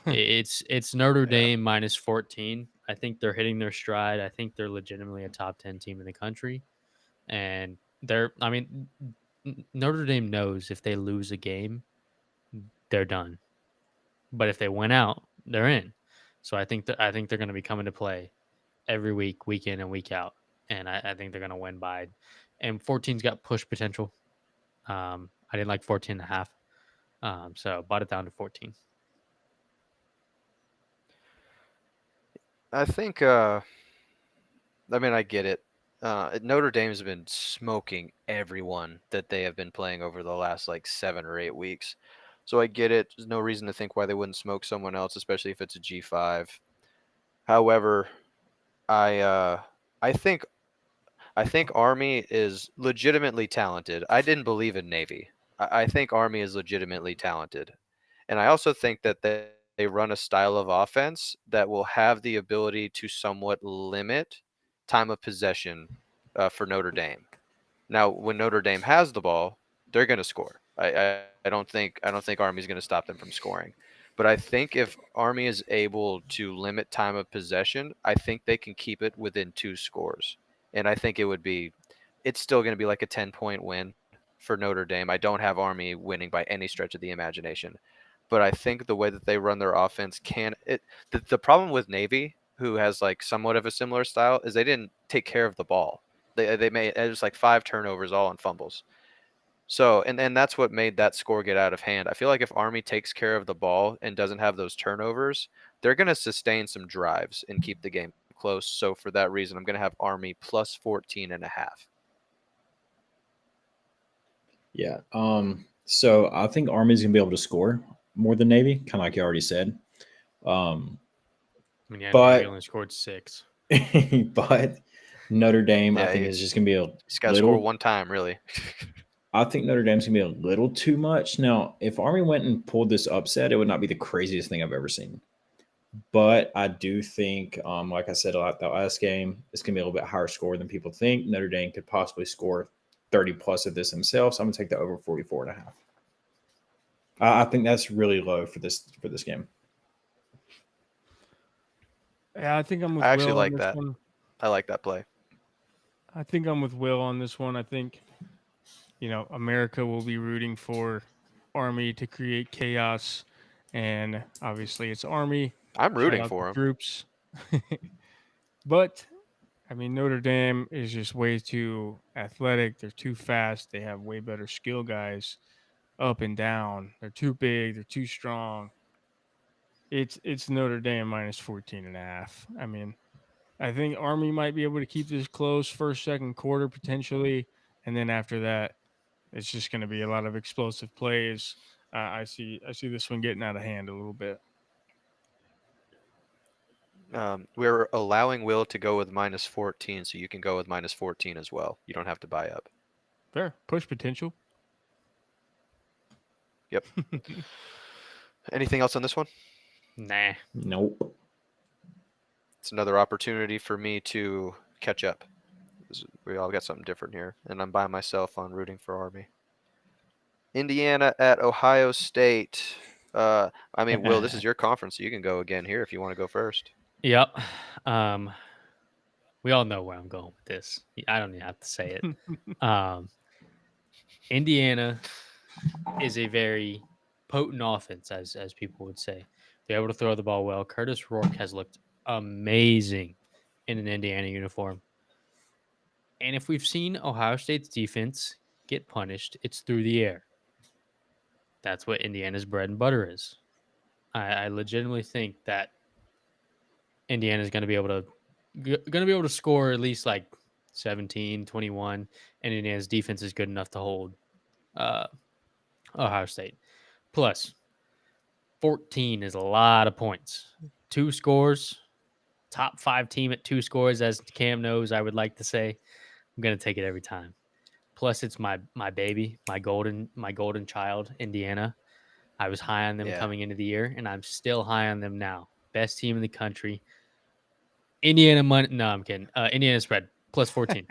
It's Notre Dame -14. I think they're hitting their stride. I think they're legitimately a top 10 team in the country. And Notre Dame knows if they lose a game, they're done. But if they win out, they're in. So I think they're going to be coming to play every week, week in and week out. And I think they're going to win by. And 14's got push potential. I didn't like 14.5. So bought it down to 14. I think. I mean, I get it. Notre Dame's been smoking everyone that they have been playing over the last like 7 or 8 weeks. So I get it. There's no reason to think why they wouldn't smoke someone else, especially if it's a G5. However, I uh, I think I think Army is legitimately talented. I didn't believe in Navy. I think Army is legitimately talented. And I also think that they run a style of offense that will have the ability to somewhat limit time of possession for Notre Dame. Now, when Notre Dame has the ball, they're going to score. I don't think Army's going to stop them from scoring. But I think if Army is able to limit time of possession, I think they can keep it within 2 scores. And I think it's still going to be like a 10-point win for Notre Dame. I don't have Army winning by any stretch of the imagination. But I think the way that they run their offense the problem with Navy, who has like somewhat of a similar style, is they didn't take care of the ball. They made it was like 5 turnovers all on fumbles. So and that's what made that score get out of hand. I feel like if Army takes care of the ball and doesn't have those turnovers, they're going to sustain some drives and keep the game close. So for that reason, I'm going to have Army plus 14.5. Yeah. So I think Army's gonna be able to score more than Navy, kind of like you already said. Um, I mean, yeah, Navy but only scored 6. but Notre Dame, I Yeah, think, is just gonna be a he's got to score little. one time, really. I think Notre Dame's gonna be a little too much. Now, if Army went and pulled this upset, it would not be the craziest thing I've ever seen. But I do think, like I said about the last game, it's gonna be a little bit higher score than people think. Notre Dame could possibly score 30 plus of this themselves. So I'm gonna take the over 44.5. I think that's really low for this game. Yeah, I think I'm with I actually Will on like this that. one. I like that play. I think I'm with Will on this one. I think, America will be rooting for Army to create chaos. And obviously it's Army. I'm Shout rooting out to for him. troops. But I mean, Notre Dame is just way too athletic. They're too fast. They have way better skill guys up and down. They're too big. They're too strong. It's Notre Dame minus 14.5. I mean, I think Army might be able to keep this close first, second quarter potentially, and then after that, it's just going to be a lot of explosive plays. I see this one getting out of hand a little bit. We're allowing Will to go with minus 14, so you can go with minus 14 as well. You don't have to buy up. Fair push potential. Yep. Anything else on this one? Nah. Nope. It's another opportunity for me to catch up. We all got something different here, and I'm by myself on rooting for Army. Indiana at Ohio State. I mean, Will, this is your conference, so you can go again here if you want to go first. Yep. Um, we all know where I'm going with this. I don't even have to say it. Indiana is a very potent offense, as people would say. They're able to throw the ball well. Curtis Rourke has looked amazing in an Indiana uniform. And if we've seen Ohio State's defense get punished, it's through the air. That's what Indiana's bread and butter is. I legitimately think that Indiana's going to be able to score at least like 17, 21, and Indiana's defense is good enough to hold uh, Ohio State. Plus, 14 is a lot of points. 2 scores, top 5 team at 2 scores, as Cam knows, I would like to say. I'm going to take it every time. Plus, it's my baby, my golden child, Indiana. I was high on them coming into the year, and I'm still high on them now. Best team in the country. Indiana money. No, I'm kidding. Indiana spread plus 14.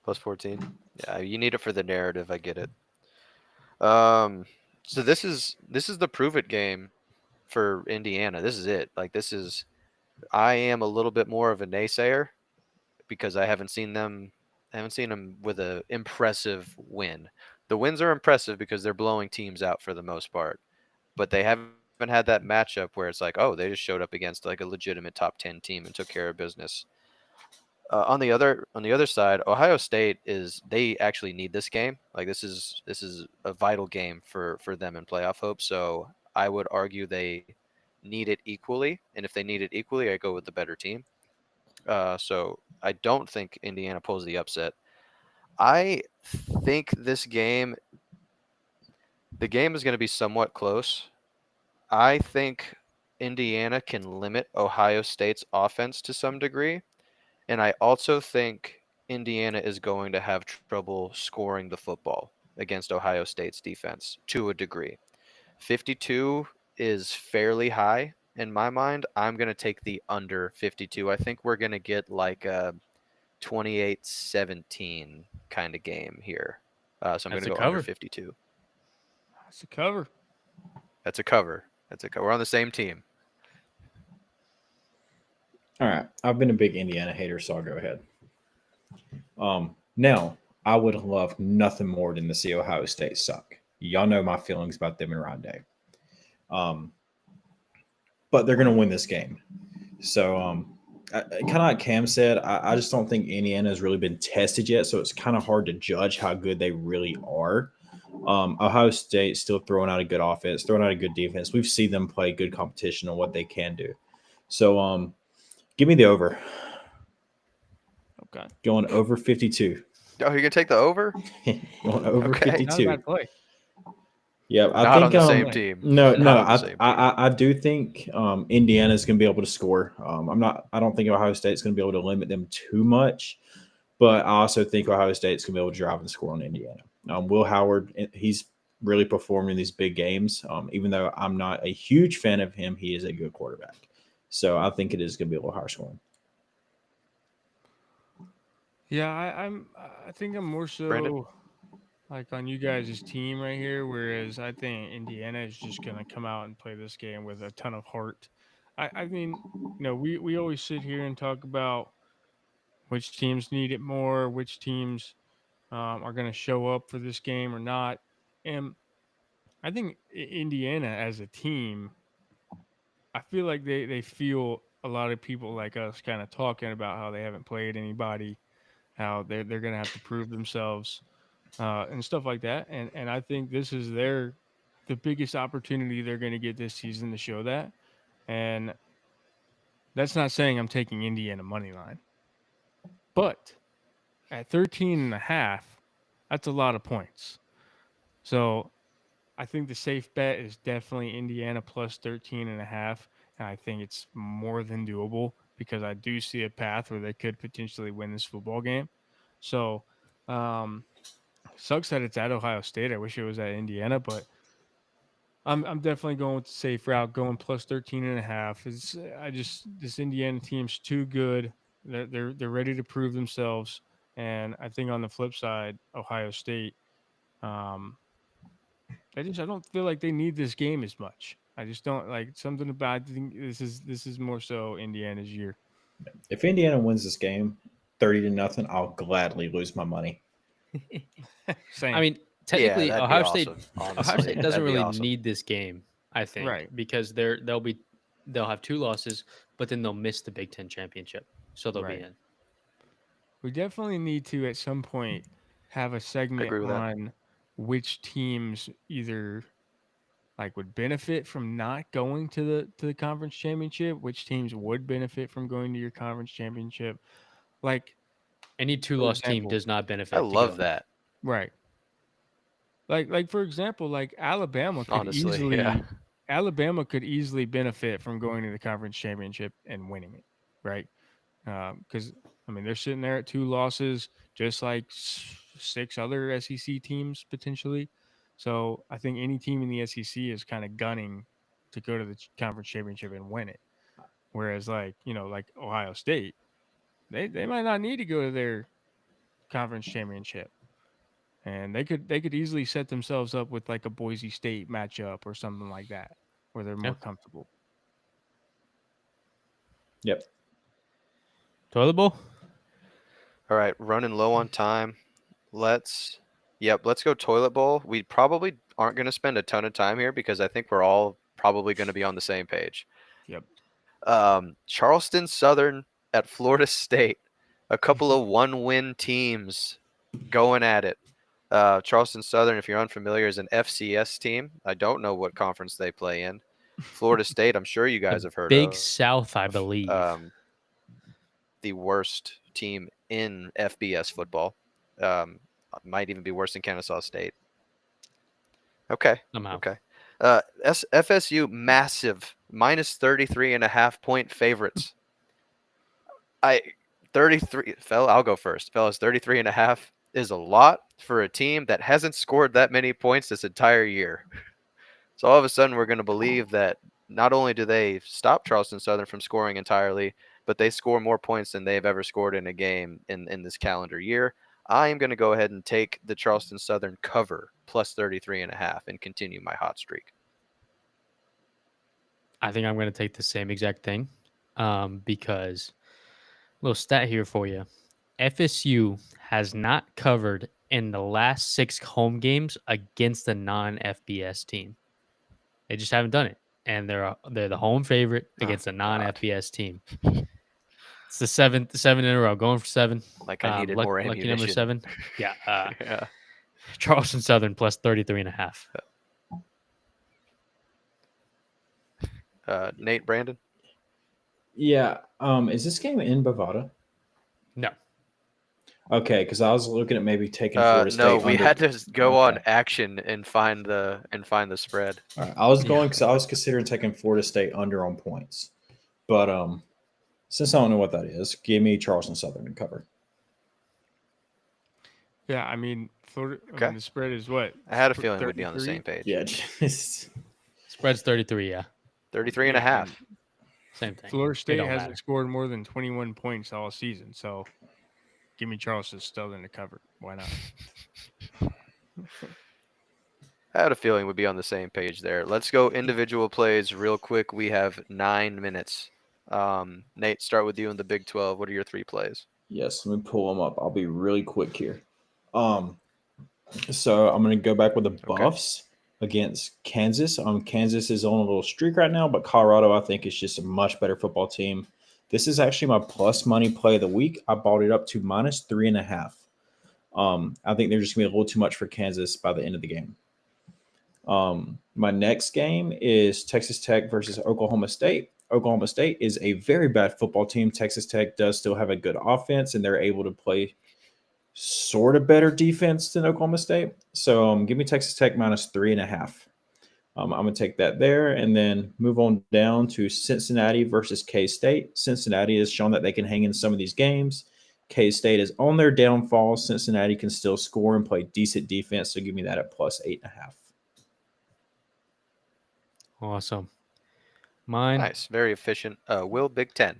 Plus 14. Yeah, you need it for the narrative. I get it. So this is the prove it game for Indiana. This is it. I am a little bit more of a naysayer because I haven't seen them with a impressive win. The wins are impressive because they're blowing teams out for the most part, but they haven't had that matchup where it's like, oh, they just showed up against like a legitimate top 10 team and took care of business. On the other side, Ohio State they actually need this game. Like this is a vital game for them in playoff hopes. So I would argue they need it equally, and if they need it equally, I go with the better team. So I don't think Indiana pulls the upset. I think the game is going to be somewhat close. I think Indiana can limit Ohio State's offense to some degree, and I also think Indiana is going to have trouble scoring the football against Ohio State's defense to a degree. 52 is fairly high in my mind. I'm going to take the under 52. I think we're going to get like a 28-17 kind of game here. So I'm going That's to a go under cover. 52. That's a cover. That's a cover. We're on the same team. All right. I've been a big Indiana hater, so I'll go ahead. Now, I would love nothing more than to see Ohio State suck. Y'all know my feelings about them and Ryan Day. But they're going to win this game. So, kind of like Cam said, I just don't think Indiana has really been tested yet. So it's kind of hard to judge how good they really are. Ohio State still throwing out a good offense, throwing out a good defense. We've seen them play good competition on what they can do. So, give me the over. Okay. Going over 52. Oh, you're gonna take the over? Going over Okay. Not a 52. bad play. Yeah, I Not think on the same team. No, Not no, on the same team. I do think Indiana is going to be able to score. I don't think Ohio State's going to be able to limit them too much, but I also think Ohio State's going to be able to drive and score on Indiana. Will Howard, he's really performing in these big games. Even though I'm not a huge fan of him, he is a good quarterback. So I think it is going to be a little higher scoring. Yeah, I think I'm more so Brandon? like on you guys' team right here, whereas I think Indiana is just gonna come out and play this game with a ton of heart. I mean, we always sit here and talk about which teams need it more, which teams are gonna show up for this game or not. And I think Indiana as a team, I feel like they feel a lot of people like us kind of talking about how they haven't played anybody, how they're gonna have to prove themselves, and stuff like that. And I think this is the biggest opportunity they're gonna get this season to show that. And that's not saying I'm taking Indiana money line, but at 13 and a half, that's a lot of points. So I think the safe bet is definitely Indiana plus 13 and a half. And I think it's more than doable because I do see a path where they could potentially win this football game. So, sucks that it's at Ohio State. I wish it was at Indiana, but I'm definitely going with the safe route, going plus 13 and a half. This Indiana team's too good. They're ready to prove themselves. And I think on the flip side, Ohio State, um, I don't feel like they need this game as much. I just don't like something about. I think this is more so Indiana's year. If Indiana wins this game 30-0, I'll gladly lose my money. Same. I mean, technically, that'd be Ohio State awesome, Ohio honestly. State doesn't That'd be really awesome. need this game, I think, Right. because they'll have 2 losses, but then they'll miss the Big Ten championship, so they'll Right. be in. We definitely need to at some point have a segment agree with that. on which teams either like would benefit from not going to the conference championship, which teams would benefit from going to your conference championship. Like Any 2-loss team example- does not benefit. I to love go. that. right. Like for example, like Honestly, yeah. Alabama could easily benefit from going to the conference championship and winning it, right? Because I mean they're sitting there at 2 losses, just like 6 other SEC teams potentially. So I think any team in the SEC is kind of gunning to go to the conference championship and win it. Whereas like Ohio State, they might not need to go to their conference championship. And they could easily set themselves up with like a Boise State matchup or something like that, where they're more Yeah. comfortable. Yep. Toilet bowl? All right, running low on time. Let's go toilet bowl. We probably aren't going to spend a ton of time here because I think we're all probably going to be on the same page. Yep. Charleston Southern at Florida State. A couple of 1-win teams going at it. Charleston Southern, if you're unfamiliar, is an FCS team. I don't know what conference they play in. Florida State, I'm sure you guys have heard Big of. South, I believe. The worst team in FBS football. Might even be worse than Kennesaw State. Okay. Somehow. Okay. FSU, massive, minus 33.5 point favorites. 33, I'll go first. Fellas, 33.5 is a lot for a team that hasn't scored that many points this entire year. So all of a sudden, we're going to believe that not only do they stop Charleston Southern from scoring entirely, but they score more points than they've ever scored in a game in this calendar year. I am going to go ahead and take the Charleston Southern cover plus 33.5 and continue my hot streak. I think I'm going to take the same exact thing because little stat here for you. FSU has not covered in the last 6 home games against a non-FBS team. They just haven't done it, and they're the home favorite against a non-FBS team. It's the 7 in a row, going for 7. Like I needed more lucky ammunition. number 7. Yeah. Yeah. Charleston Southern plus 33.5. Nate, Brandon? Yeah. Is this game in Bovada? No. Okay, because I was looking at maybe taking Florida State. No, we under- had to go on Okay. action and find the spread. All right. I was going because I was considering taking Florida State under on points, but since I don't know what that is, give me Charleston Southern to cover. Yeah, I mean, Florida. Okay. The spread is what? I had a feeling we'd be on the 33? same page. Yeah, just Spread's 33, yeah. 33.5. Same thing. Florida State don't hasn't matter. scored more than 21 points all season, so give me Charleston Southern to cover. Why not? I had a feeling we'd be on the same page there. Let's go individual plays real quick. We have 9 minutes. Nate, start with you in the Big 12. What are your 3 plays? yes. Let me pull them up. I'll be really quick here. So I'm going to go back with the Buffs against Kansas. Kansas is on a little streak right now, but Colorado, I think, is just a much better football team. This is actually my plus money play of the week. I bought it up to minus 3.5. I think they're just going to be a little too much for Kansas by the end of the game. My next game is Texas Tech versus Oklahoma State. Oklahoma State is a very bad football team. Texas Tech does still have a good offense, and they're able to play sort of better defense than Oklahoma State. So give me Texas Tech minus 3.5. I'm going to take that there and then move on down to Cincinnati versus K-State. Cincinnati has shown that they can hang in some of these games. K-State is on their downfall. Cincinnati can still score and play decent defense. So give me that at plus 8.5. Awesome. Mine, Nice. Very efficient. Will, Big 10.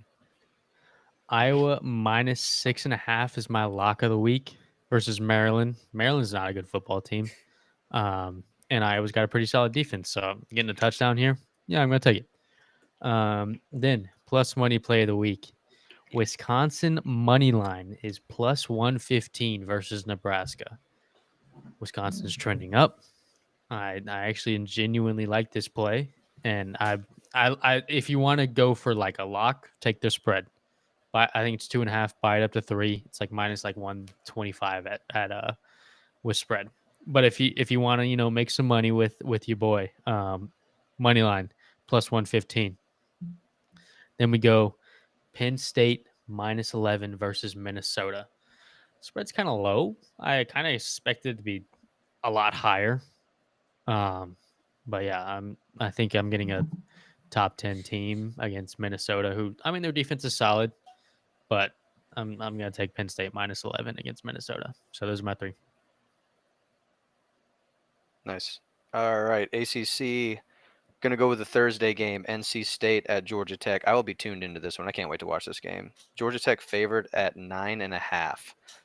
Iowa minus 6.5 is my lock of the week versus Maryland. Maryland's not a good football team. And Iowa's got a pretty solid defense. So getting a touchdown here, yeah, I'm going to take it. Then plus money play of the week. Wisconsin money line is plus 115 versus Nebraska. Wisconsin's trending up. I actually genuinely like this play. And I if you want to go for like a lock, take the spread. I think it's 2.5. Buy it up to 3. It's like minus like 125 at with spread. But if you want to make some money with your boy, money line plus 115. Then we go Penn State minus 11 versus Minnesota. Spread's kind of low. I kind of expected it to be a lot higher. But yeah, I think I'm getting a top 10 team against Minnesota, who their defense is solid. But I'm going to take Penn State minus 11 against Minnesota. So those are my 3. Nice. All right. ACC, going to go with the Thursday game, NC State at Georgia Tech. I will be tuned into this one. I can't wait to watch this game. Georgia Tech favored at 9.5.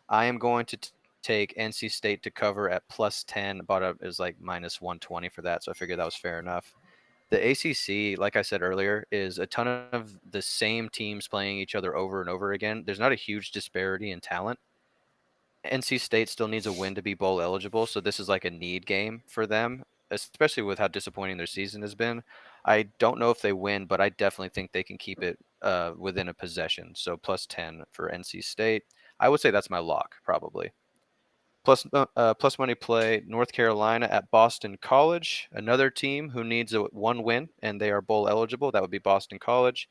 I am going to take NC State to cover at plus 10. Bought up is like minus 120 for that, so I figured that was fair enough. The ACC, like I said earlier, is a ton of the same teams playing each other over and over again. There's not a huge disparity in talent. NC State still needs a win to be bowl eligible, so this is like a need game for them, especially with how disappointing their season has been. I don't know if they win, but I definitely think they can keep it within a possession. So plus 10 for NC State. I would say that's my lock, probably. Plus money play North Carolina at Boston College, another team who needs one win, and they are bowl eligible. That would be Boston College.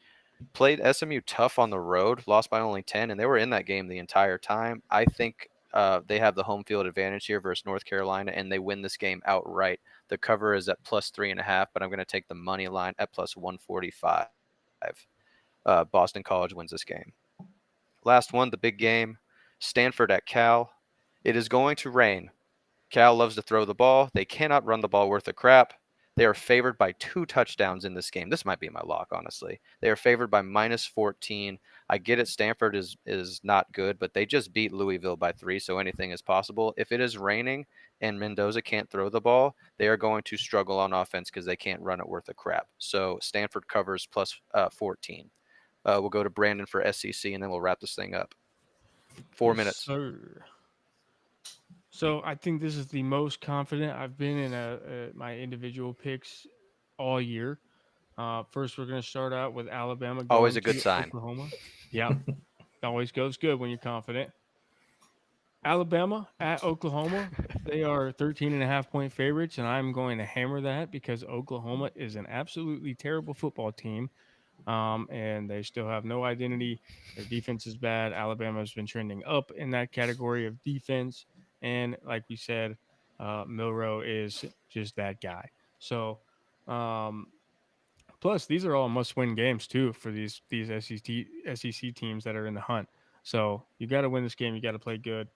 Played SMU tough on the road, lost by only 10, and they were in that game the entire time. I think they have the home field advantage here versus North Carolina, and they win this game outright. The cover is at plus 3.5, but I'm going to take the money line at plus 145. Boston College wins this game. Last one, the big game, Stanford at Cal. It is going to rain. Cal loves to throw the ball. They cannot run the ball worth a crap. They are favored by 2 touchdowns in this game. This might be my lock, honestly. They are favored by minus 14. I get it. Stanford is not good, but they just beat Louisville by 3, so anything is possible. If it is raining and Mendoza can't throw the ball, they are going to struggle on offense because they can't run it worth a crap. So Stanford covers plus 14. We'll go to Brandon for SEC, and then we'll wrap this thing up. 4 minutes. Sir. So I think this is the most confident I've been in my individual picks all year. First, we're going to start out with Alabama. Always a going good to sign. Oklahoma. Yeah, always goes good when you're confident. Alabama at Oklahoma. They are 13.5-point favorites, and I'm going to hammer that because Oklahoma is an absolutely terrible football team, and they still have no identity. Their defense is bad. Alabama has been trending up in that category of defense, and like we said, Milroe is just that guy. So, plus these are all must-win games too for these SEC teams that are in the hunt. So you got to win this game. You got to play good.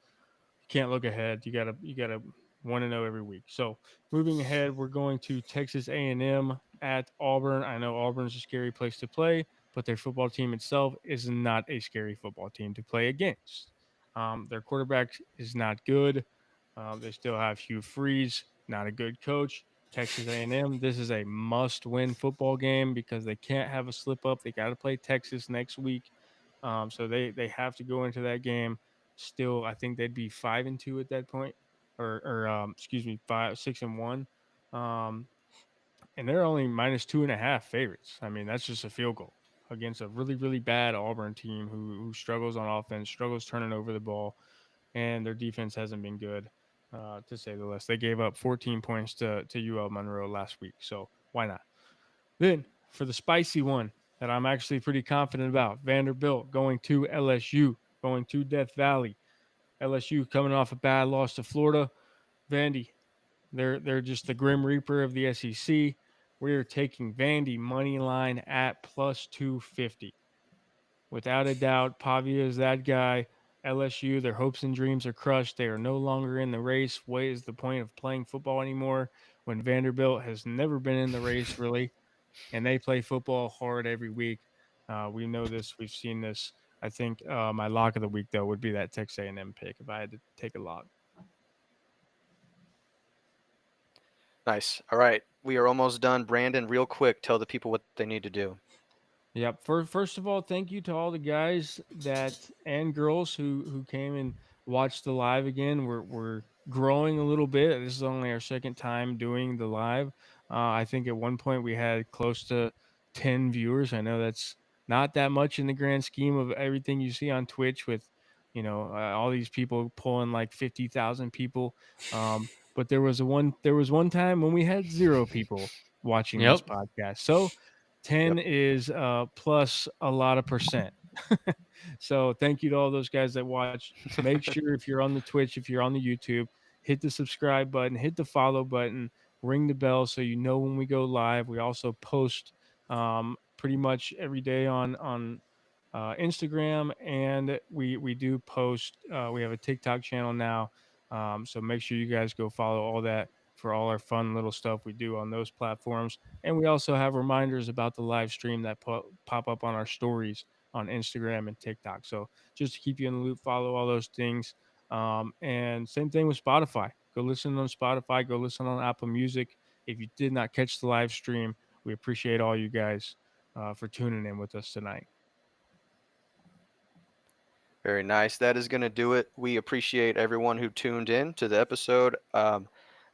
You can't look ahead. You gotta 1-0 every week. So moving ahead, we're going to Texas A&M at Auburn. I know Auburn's a scary place to play, but their football team itself is not a scary football team to play against. Their quarterback is not good. They still have Hugh Freeze, not a good coach. Texas A&M, this is a must-win football game because they can't have a slip-up. They got to play Texas next week, so they have to go into that game. Still, I think they'd be 5-2 at that point, or excuse me, 6-1, and they're only minus 2.5 favorites. I mean, that's just a field goal against a really, really bad Auburn team who struggles on offense, struggles turning over the ball, and their defense hasn't been good, to say the least. They gave up 14 points to UL Monroe last week, so why not? Then for the spicy one that I'm actually pretty confident about, Vanderbilt going to LSU, going to Death Valley. LSU coming off a bad loss to Florida. Vandy, they're just the Grim Reaper of the SEC. We are taking Vandy money line at plus 250. Without a doubt, Pavia is that guy. LSU, their hopes and dreams are crushed. They are no longer in the race. What is the point of playing football anymore when Vanderbilt has never been in the race, really? And they play football hard every week. We know this. We've seen this. I think my lock of the week, though, would be that Texas A&M pick if I had to take a lock. Nice. All right. We are almost done. Brandon, real quick, tell the people what they need to do. Yep. First of all, thank you to all the guys and girls who came and watched the live again. We're growing a little bit. This is only our second time doing the live. I think at one point we had close to 10 viewers. I know that's not that much in the grand scheme of everything you see on Twitch with, all these people pulling like 50,000 people. But there was one time when we had 0 people watching this podcast. So 10 is plus a lot of percent. So thank you to all those guys that watch. Make sure if you're on the Twitch, if you're on the YouTube, hit the subscribe button, hit the follow button, ring the bell so you know when we go live. We also post pretty much every day on Instagram, and we do post. We have a TikTok channel now, so make sure you guys go follow all that for all our fun little stuff we do on those platforms. And we also have reminders about the live stream that pop up on our stories on Instagram and TikTok. So just to keep you in the loop, follow all those things. And same thing with Spotify. Go listen on Spotify. Go listen on Apple Music. If you did not catch the live stream, we appreciate all you guys for tuning in with us tonight. Very nice. That is going to do it. We appreciate everyone who tuned in to the episode.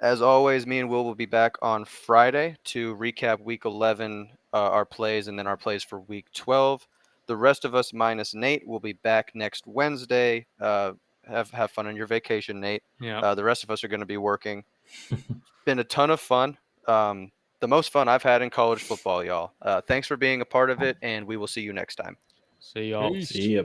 As always, me and Will be back on Friday to recap Week 11, our plays, and then our plays for Week 12. The rest of us, minus Nate, will be back next Wednesday. have fun on your vacation, Nate. Yeah. The rest of us are going to be working. Been a ton of fun. The most fun I've had in college football, y'all. Thanks for being a part of it, and we will see you next time. See y'all. Peace. See ya.